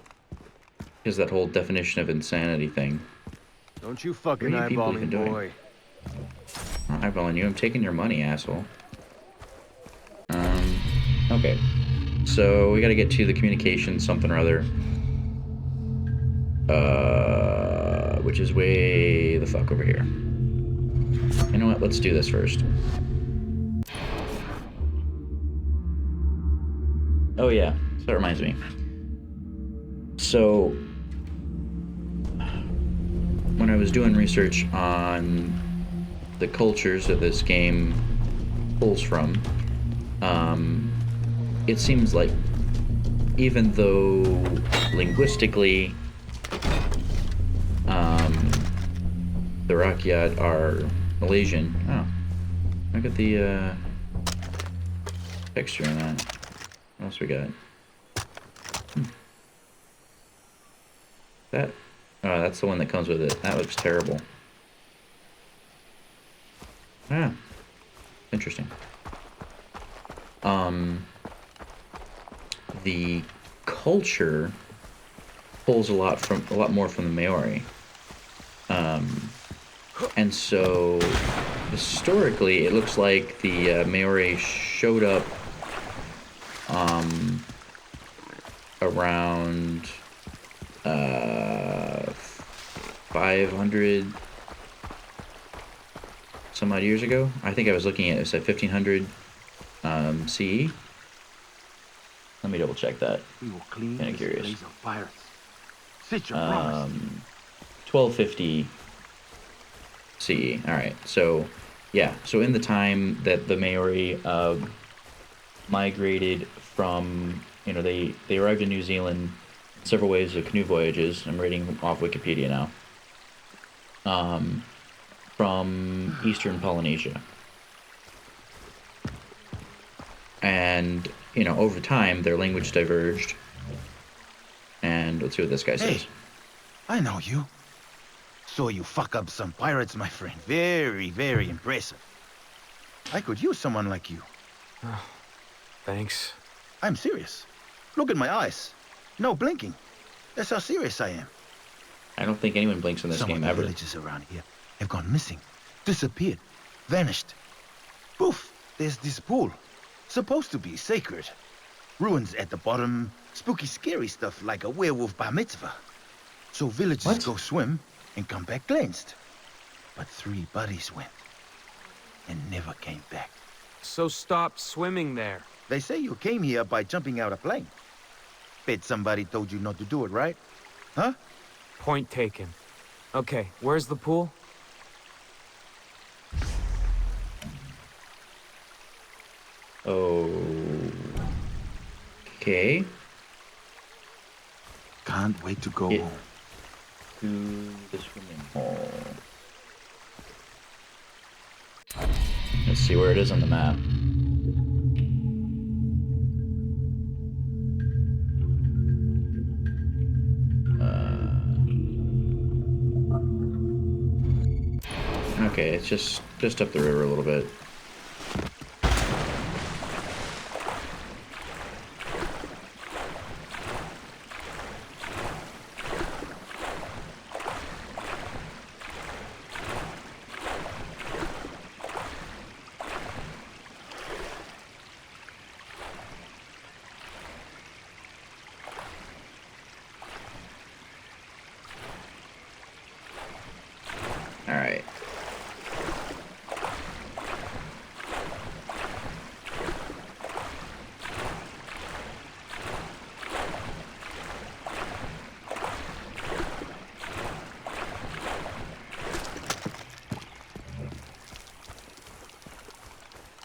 Because that whole definition of insanity thing. Don't you fucking What are you people eyeball me, even doing? boy. I'm not eyeballing you, I'm taking your money, asshole. Okay. So, we gotta get to the communication something or other. Which is way the fuck over here. You know what, let's do this first. Oh yeah, so that reminds me. So, when I was doing research on the cultures that this game pulls from, it seems like even though linguistically the Rakyat are Malaysian. Oh, look at the texture on that. What else we got? That, oh, that's the one that comes with it. That looks terrible. Ah, interesting. The culture pulls a lot more from the Maori. And so historically, it looks like the Maori showed up around 500 some odd years ago. I think I was looking at it, said 1500 CE. Let me double check that. We will clean Kinda this curious. place of pirates. Sit your promise. 1250 CE. All right. So, yeah. So in the time that the Maori migrated from, you know, they arrived in New Zealand several ways of canoe voyages. I'm reading off Wikipedia now. From Eastern Polynesia. And, you know, over time, their language diverged. And let's see what this guy says. I know you. Saw you fuck up some pirates, my friend. Very, very impressive. I could use someone like you. Thanks. I'm serious. Look at my eyes. No blinking. That's how serious I am. I don't think anyone blinks in this Some game of the ever. villages around here have gone missing. Disappeared. Vanished. Poof. There's this pool. Supposed to be sacred. Ruins at the bottom. Spooky, scary stuff like a werewolf bar mitzvah. So villagers go swim and come back cleansed. But 3 buddies went and never came back. So stop swimming there. They say you came here by jumping out a plane. Bet somebody told you not to do it, right? Huh? Point taken. Okay, where's the pool? Okay. Can't wait to go home. To the swimming hole. Let's see where it is on the map. Okay, it's just up the river a little bit.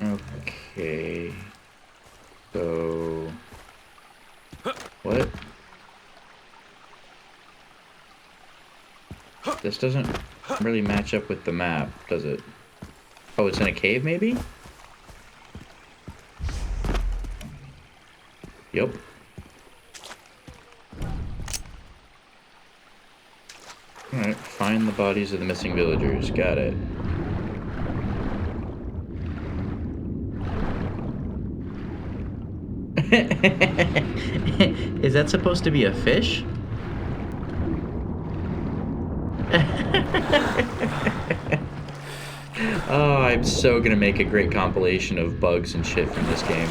Okay. So... What? This doesn't really match up with the map, does it? Oh, it's in a cave, maybe? Yep. Alright, find the bodies of the missing villagers. Got it. Is that supposed to be a fish? Oh, I'm so gonna make a great compilation of bugs and shit from this game.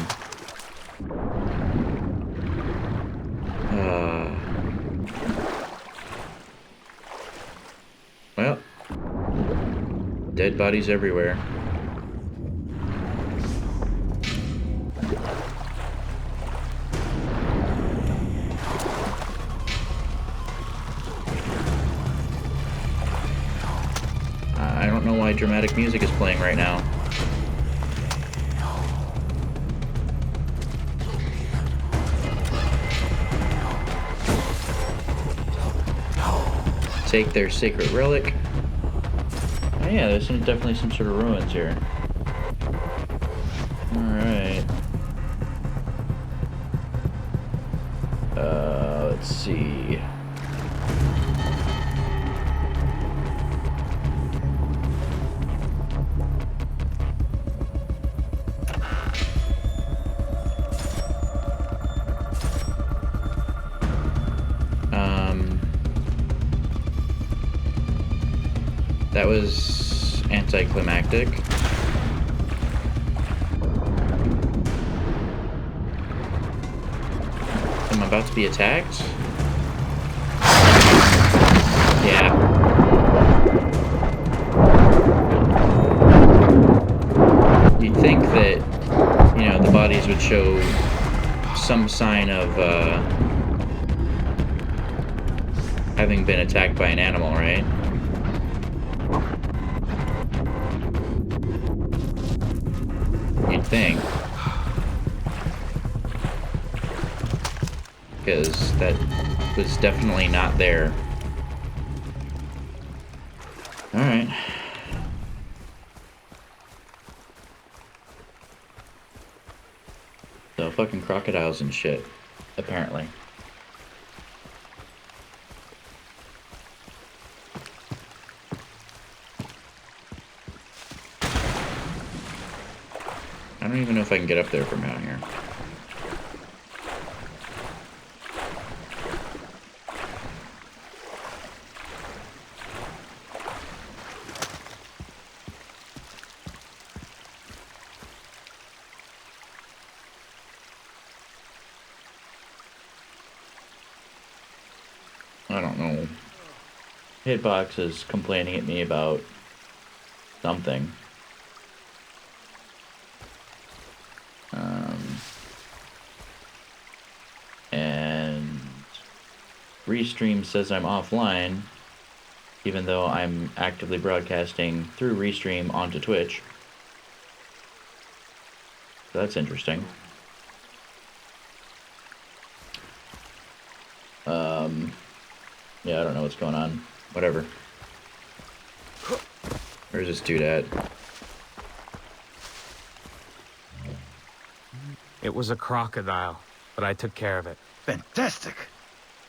Well, dead bodies everywhere. I don't know why dramatic music is playing right now. Take their sacred relic. Oh yeah, there's definitely some sort of ruins here. Alright. Let's see. That was anticlimactic. Am I about to be attacked? Yeah. You'd think that, you know, the bodies would show some sign of having been attacked by an animal, right? You'd think. Because that was definitely not there. Alright. So fucking crocodiles and shit, apparently. I don't even know if I can get up there from out here. I don't know. Hitbox is complaining at me about something. And Restream says I'm offline, even though I'm actively broadcasting through Restream onto Twitch. So that's interesting. Yeah, I don't know what's going on. Whatever. Where's this dude at? It was a crocodile, but I took care of it. Fantastic.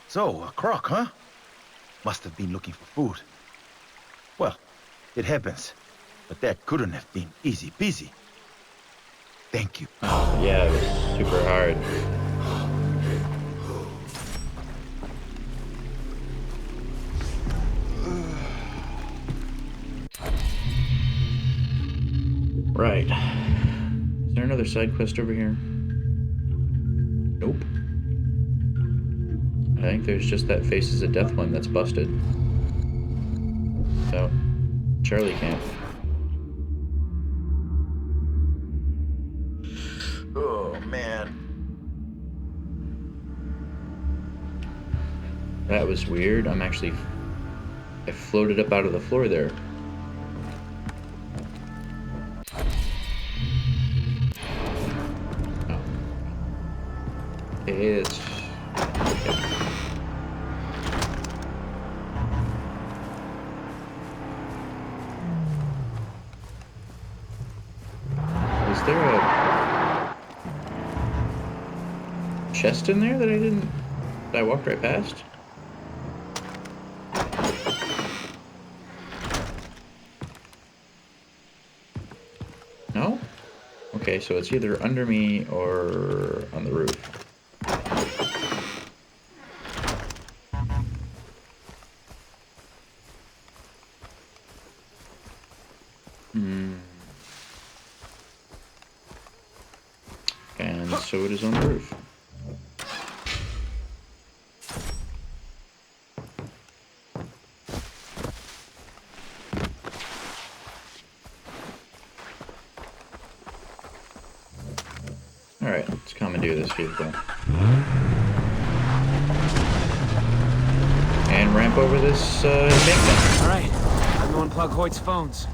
So, a croc, huh? Must have been looking for food. Well, it happens. But that couldn't have been easy peasy. Thank you. Oh, yeah, it was super hard. Right. Is there another side quest over here? Nope. I think there's just that Faces of Death one that's busted. So, Charlie Camp. Oh, man. That was weird. I floated up out of the floor there. It's... Is there a chest in there that I walked right past? No? Okay, so it's either under me or on the roof. And so it is on the roof. Alright, let's commandeer this vehicle. And ramp over this embankment. Alright, I'm going to unplug Hoyt's phones.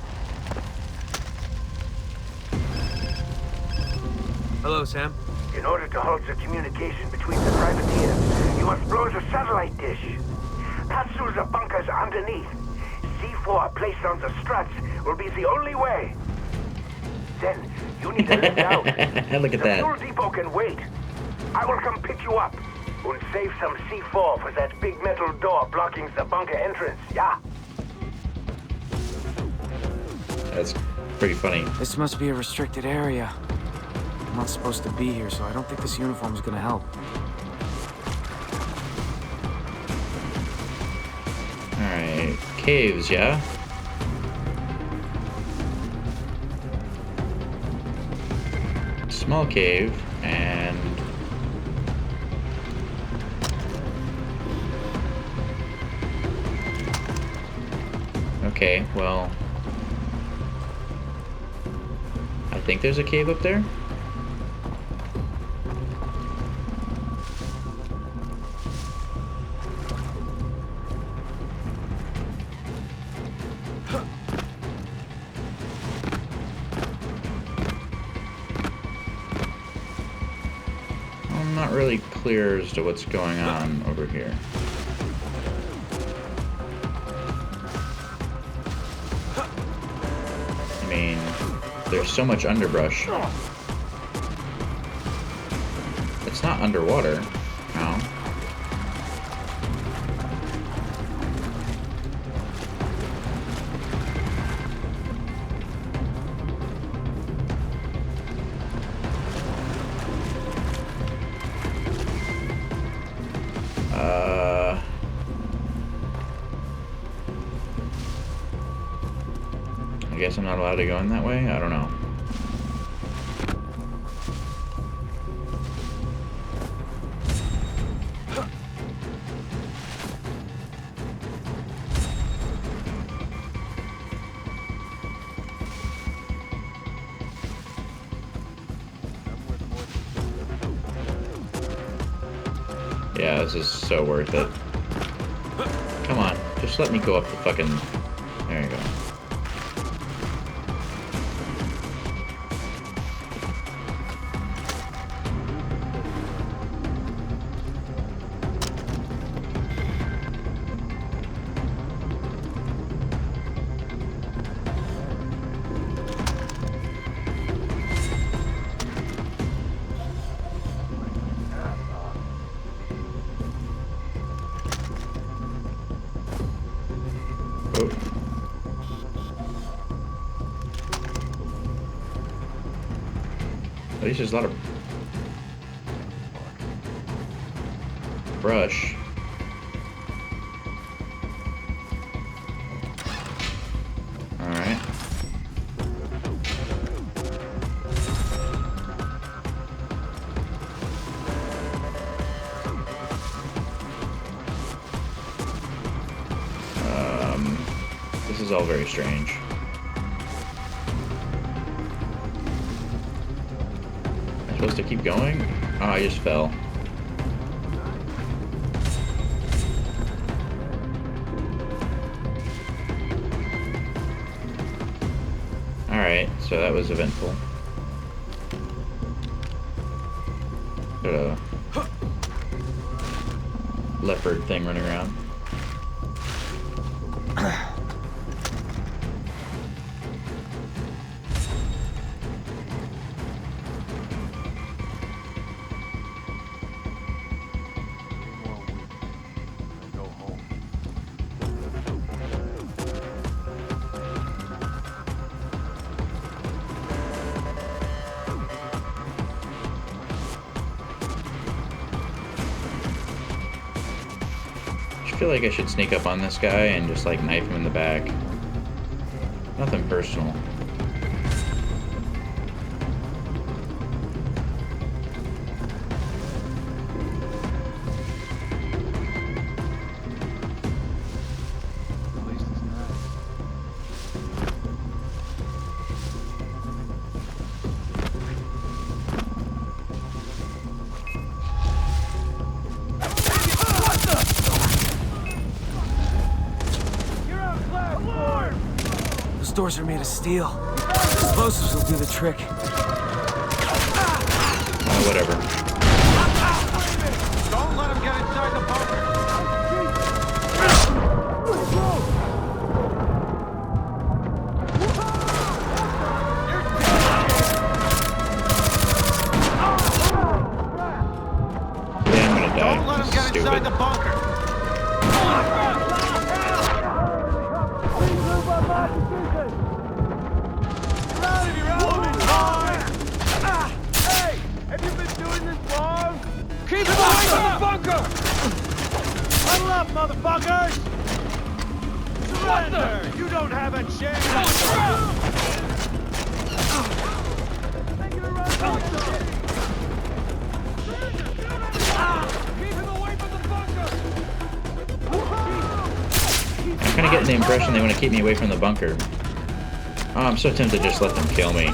Hello, Sam. In order to halt the communication between the privateers, you must blow the satellite dish. Pass through the bunkers underneath. C4 placed on the struts will be the only way. Then, you need to lift out. Look at that. The fuel depot can wait. I will come pick you up and save some C4 for that big metal door blocking the bunker entrance, yeah? That's pretty funny. This must be a restricted area. I'm not supposed to be here, so I don't think this uniform is gonna help. Alright, caves, yeah? Small cave, and... Okay, well... I think there's a cave up there? I'm not really clear as to what's going on over here. I mean, there's so much underbrush. It's not underwater, no. I guess I'm not allowed to go in that way? I don't know. Yeah, this is so worth it. Come on, just let me go up the fucking... There you go. At least there's a lot of brush. Alright. This is all very strange. Supposed to keep going? Oh, I just fell. Alright, so that was eventful. leopard thing running around. I feel like I should sneak up on this guy and just like knife him in the back. Nothing personal. Those doors are made of steel. Explosives will do the trick. Whatever. Don't let him get inside the bunker. Yeah, I'm gonna die. Don't let him This is get stupid. inside the bunker. Hey, have you been doing this long? Keep him away from the bunker! Huddle up, motherfuckers! Surrender! You don't have a chance! Keep him away from the bunker! I'm kind of getting the impression they want to keep me away from the bunker. Oh, I'm so tempted to just let them kill me.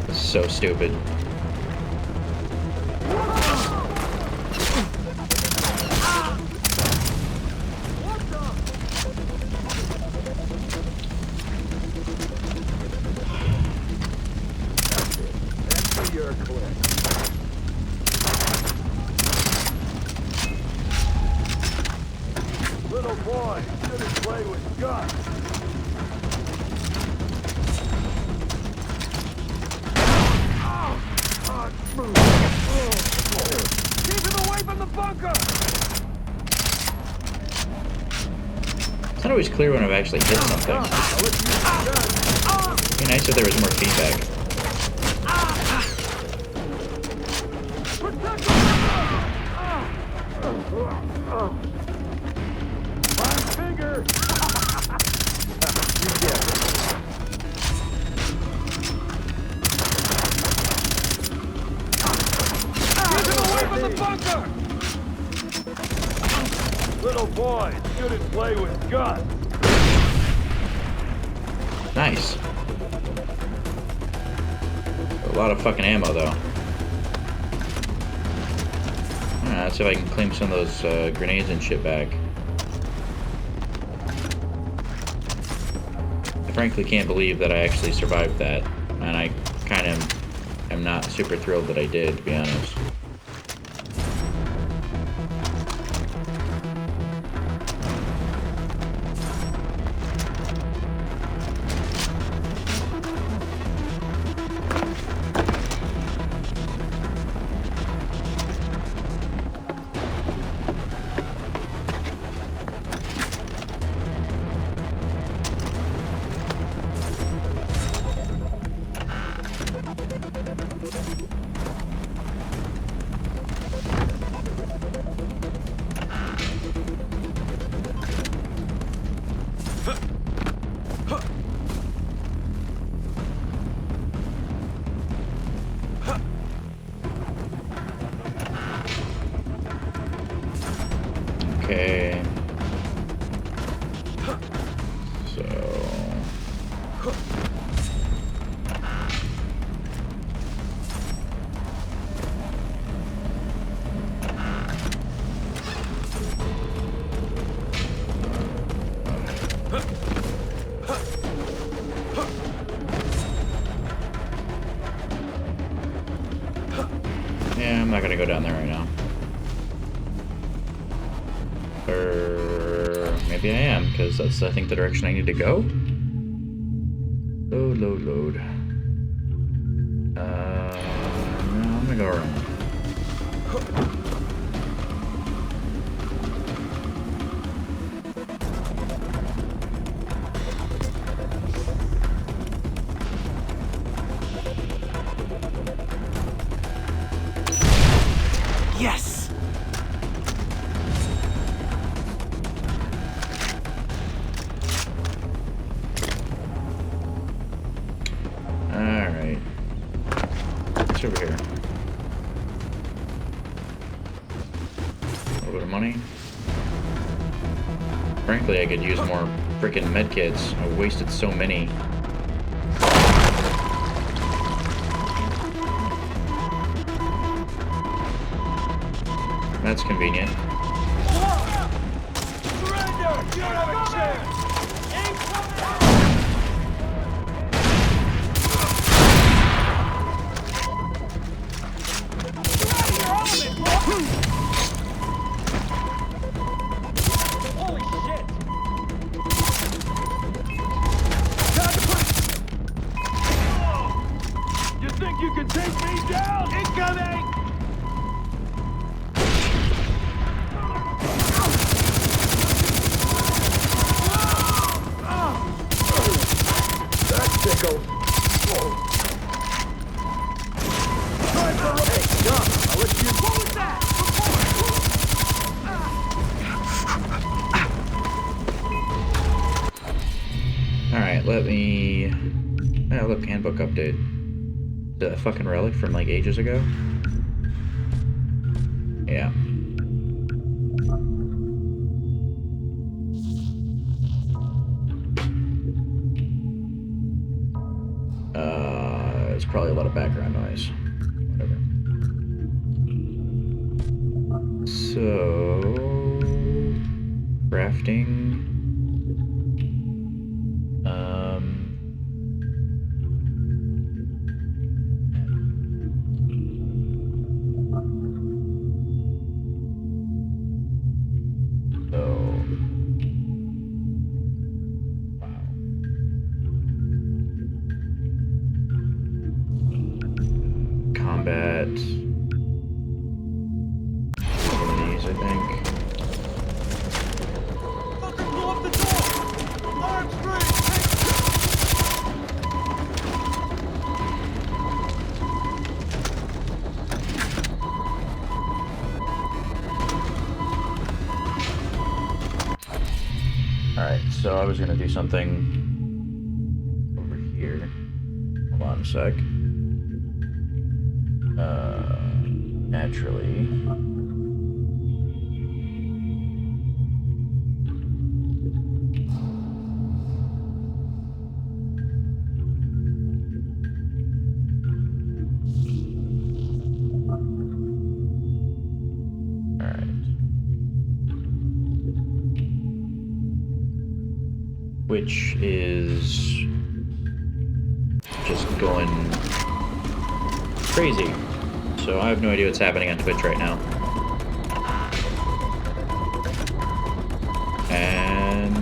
This is so stupid. Little boy, shouldn't play with guns. Keep him away from the bunker! It's not always clear when I've actually hit something. It'd be nice if there was more feedback. My finger! You get it. Keep him away from the bunker! Little boy, shouldn't play with guns. Nice. A lot of fucking ammo, though. Alright, let's see if I can claim some of those grenades and shit back. I frankly can't believe that I actually survived that, and I kind of am not super thrilled that I did, to be honest. Yeah, I'm not gonna go down there right now. Or maybe I am, because that's, I think, the direction I need to go. Load, load, load. No, I'm gonna go around. Yes! Alright. What's over here? A little bit of money. Frankly, I could use more freaking medkits. I wasted so many. That's convenient. Surrender! You don't have a chance! Holy shit! You think you can take me down? Incoming! That's tickled. Hey, stop! I'll let you. What was that? Alright, let me... Oh, look, handbook update. The fucking relic from, like, ages ago? Yeah. There's probably a lot of background noise. Whatever. So... crafting... combat. One of these, I think. Fucker, blow up the door! Arms free! Alright, so I was gonna do something over here. Hold on a sec. Naturally. Which is just going crazy. So I have no idea what's happening on Twitch right now. And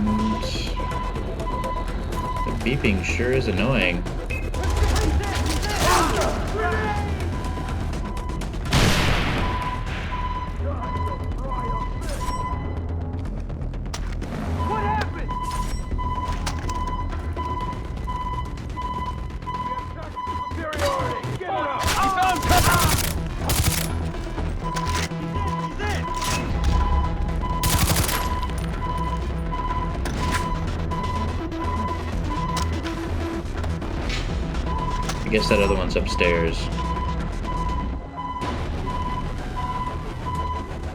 the beeping sure is annoying. I guess that other one's upstairs.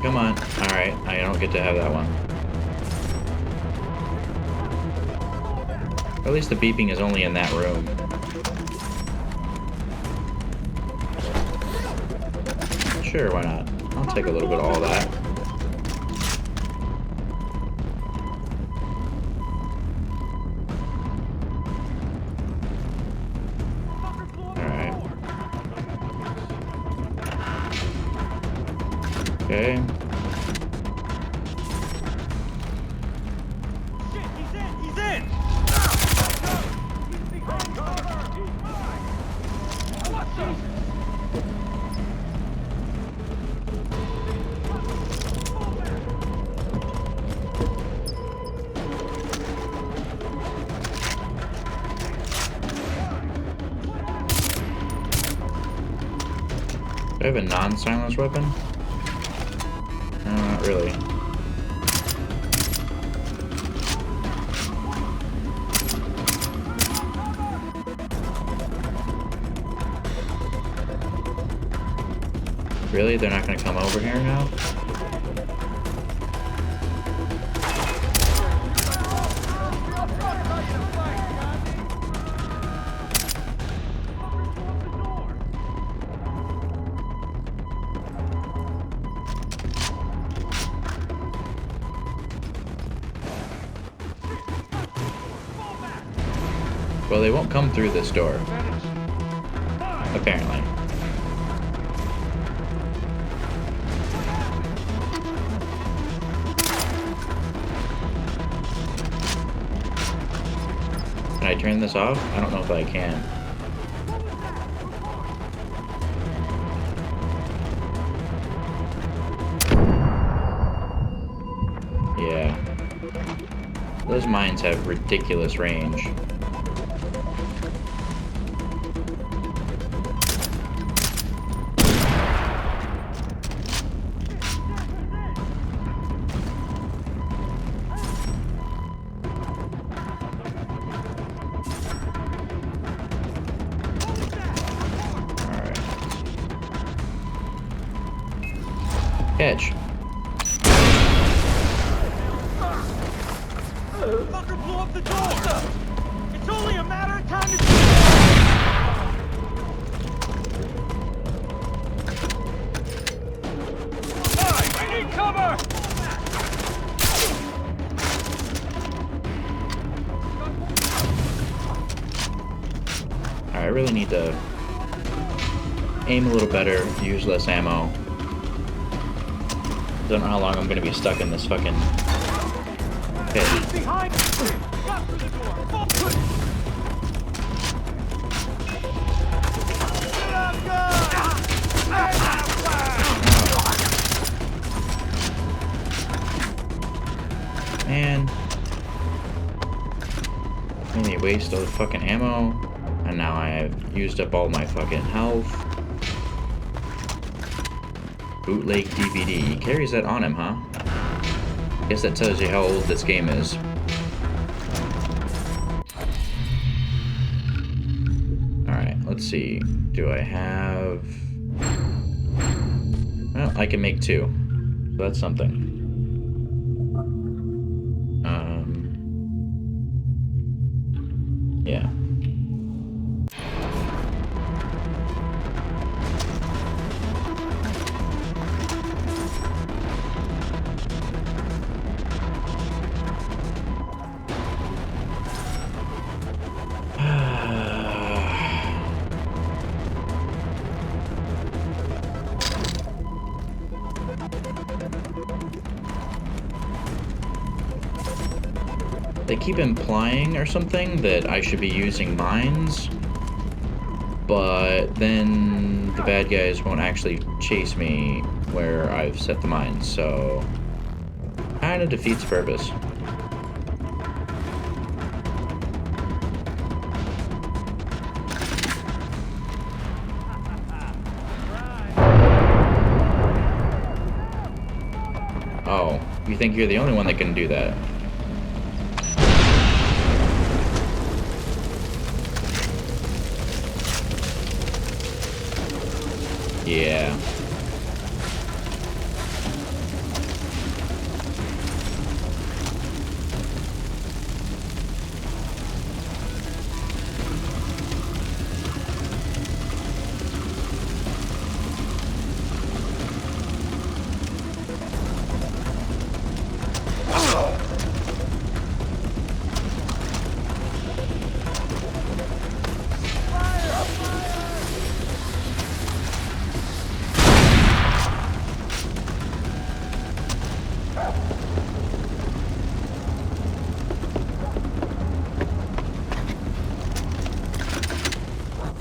Come on. Alright, I don't get to have that one. Or at least the beeping is only in that room. Sure, why not? I'll take a little bit of all that. Okay. Shit, he's in! He's in! Do I have a non-silenced weapon? No, not really. Really? They're not gonna come over here now? Well, they won't come through this door. Apparently. Can I turn this off? I don't know if I can. Yeah. Those mines have ridiculous range. Catch. Fucker blew up the door! It's only a matter of time to... Alright, we need cover! Alright, I really need to aim a little better, use less ammo. Don't know how long I'm gonna be stuck in this fucking pit. Behind! Got through the door! Man. Made me waste all the fucking ammo. And now I have used up all my fucking health. Bootleg DVD. He carries that on him, huh? Guess that tells you how old this game is. Alright, let's see. Do I have... Well, I can make 2. So that's something. Yeah. They keep implying or something that I should be using mines, but then the bad guys won't actually chase me where I've set the mines, so kinda defeats purpose. Oh, you think you're the only one that can do that? Yeah.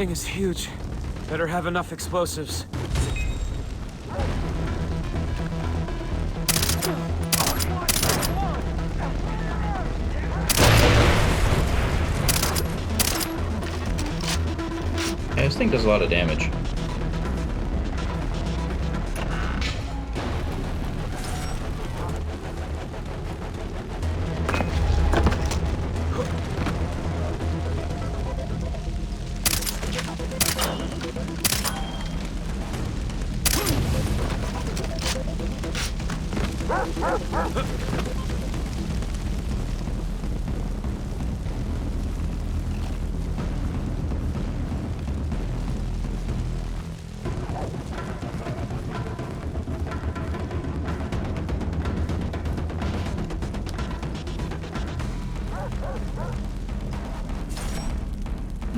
thing is huge. Better have enough explosives. Yeah, this thing does a lot of damage.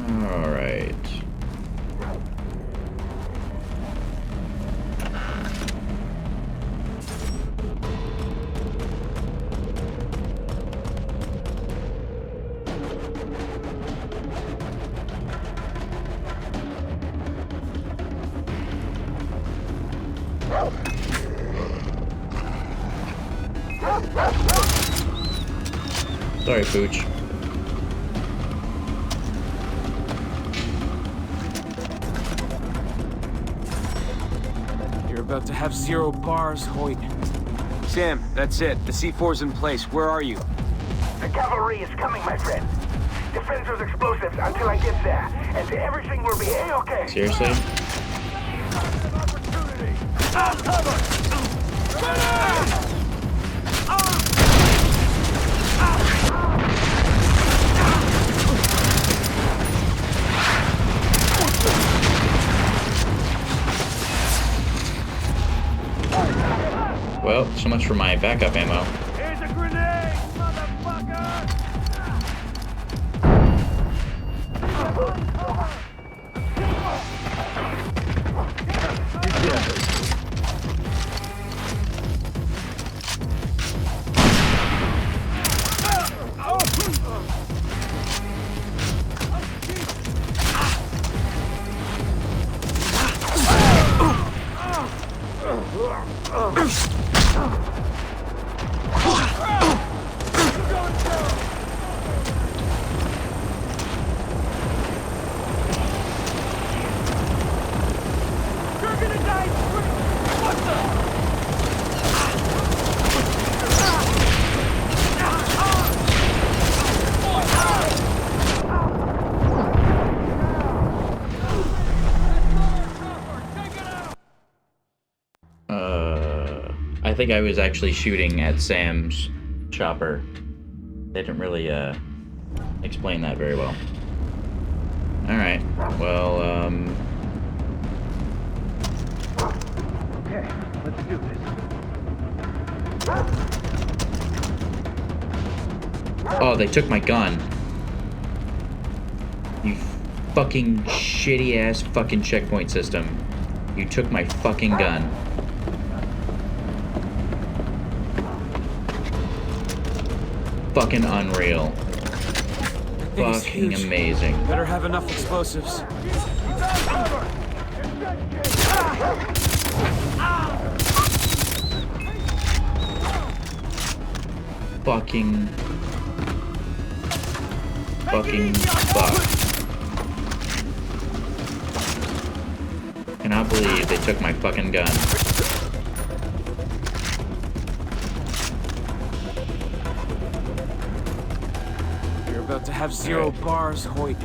Alright. Sorry, Pooch. You're about to have 0 bars, Hoyt. Sam, that's it. The C4's in place. Where are you? The cavalry is coming, my friend. Defend those explosives until I get there, and everything will be A-okay. Seriously? Well, so much for my backup ammo. Here's a grenade, motherfucker! I think I was actually shooting at Sam's chopper. They didn't really explain that very well. Alright, well, Okay, let's do this. oh, they took my gun. You fucking shitty ass fucking checkpoint system. You took my fucking gun. Fucking unreal. Fucking amazing. Better have enough explosives. Fucking fuck. Cannot believe they took my fucking gun. About to have 0 bars, Hoyt.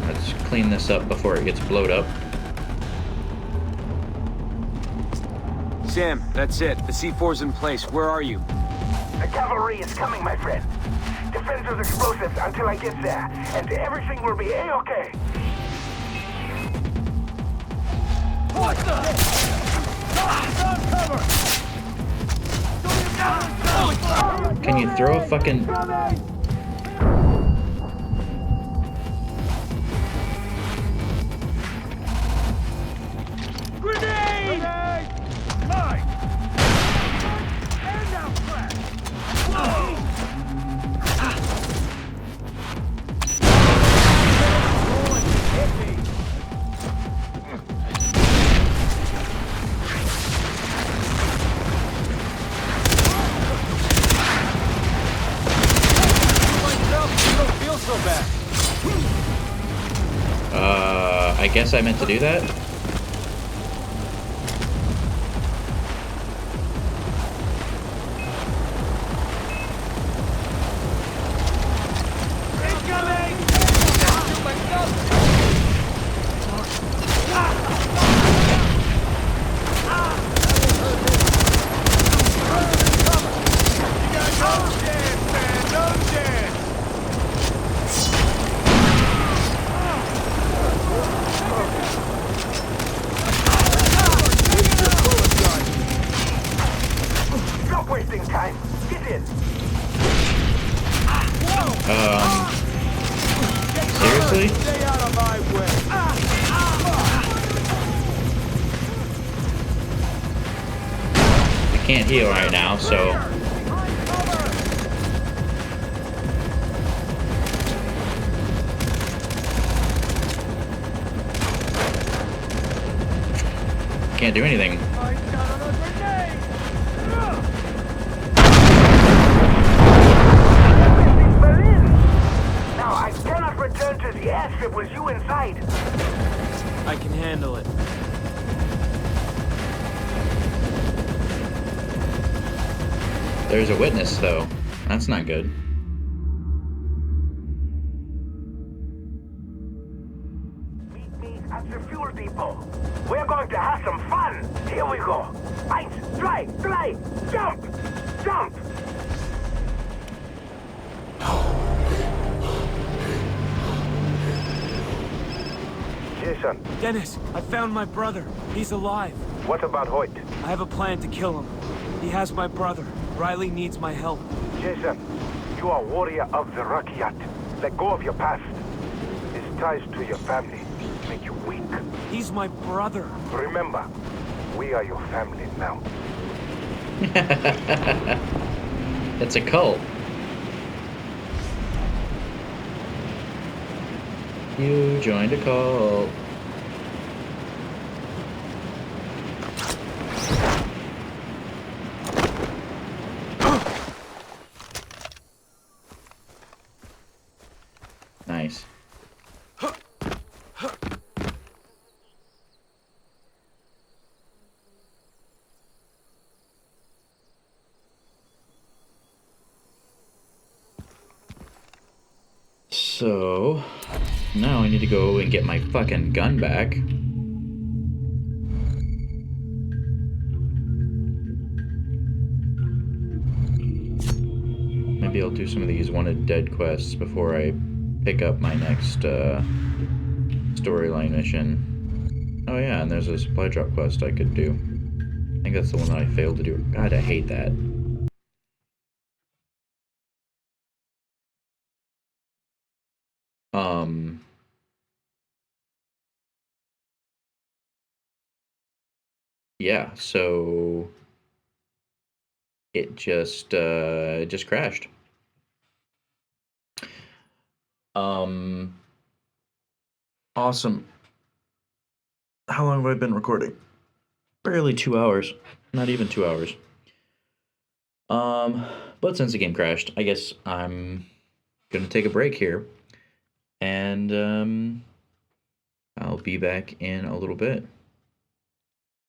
Let's clean this up before it gets blowed up. Sam, that's it. The C4's in place. Where are you? The cavalry is coming, my friend. Defend those explosives until I get there, and everything will be A-okay. What the? Cover! Can you throw a fucking... Grenade! Mine! And now flash! Whoa! I guess I meant to do that. Stop wasting time. Get in. Seriously? Stay out of my way. I can't heal right now, so... Can't do anything. Now, I cannot return to the airstrip with you inside. I can handle it. There's a witness, though. That's not good. Meet me at the fuel depot. We're going to have some fun. Here we go. 1, 2, 3, jump! Jump! Jason, Dennis, I found my brother. He's alive. what about Hoyt? I have a plan to kill him. He has my brother. Riley needs my help. Jason, you are warrior of the Rakyat. Let go of your past. His ties to your family make you weak. He's my brother. Remember, we are your family now. It's a cult. You joined a cult. Nice. So, now I need to go and get my fucking gun back. Maybe I'll do some of these wanted dead quests before I pick up my next storyline mission. Oh yeah, and there's a supply drop quest I could do. I think that's the one that I failed to do. God, I hate that. Yeah, so it just crashed. Awesome. How long have I been recording? Barely 2 hours. Not even 2 hours. But since the game crashed, I guess I'm gonna take a break here. And I'll be back in a little bit.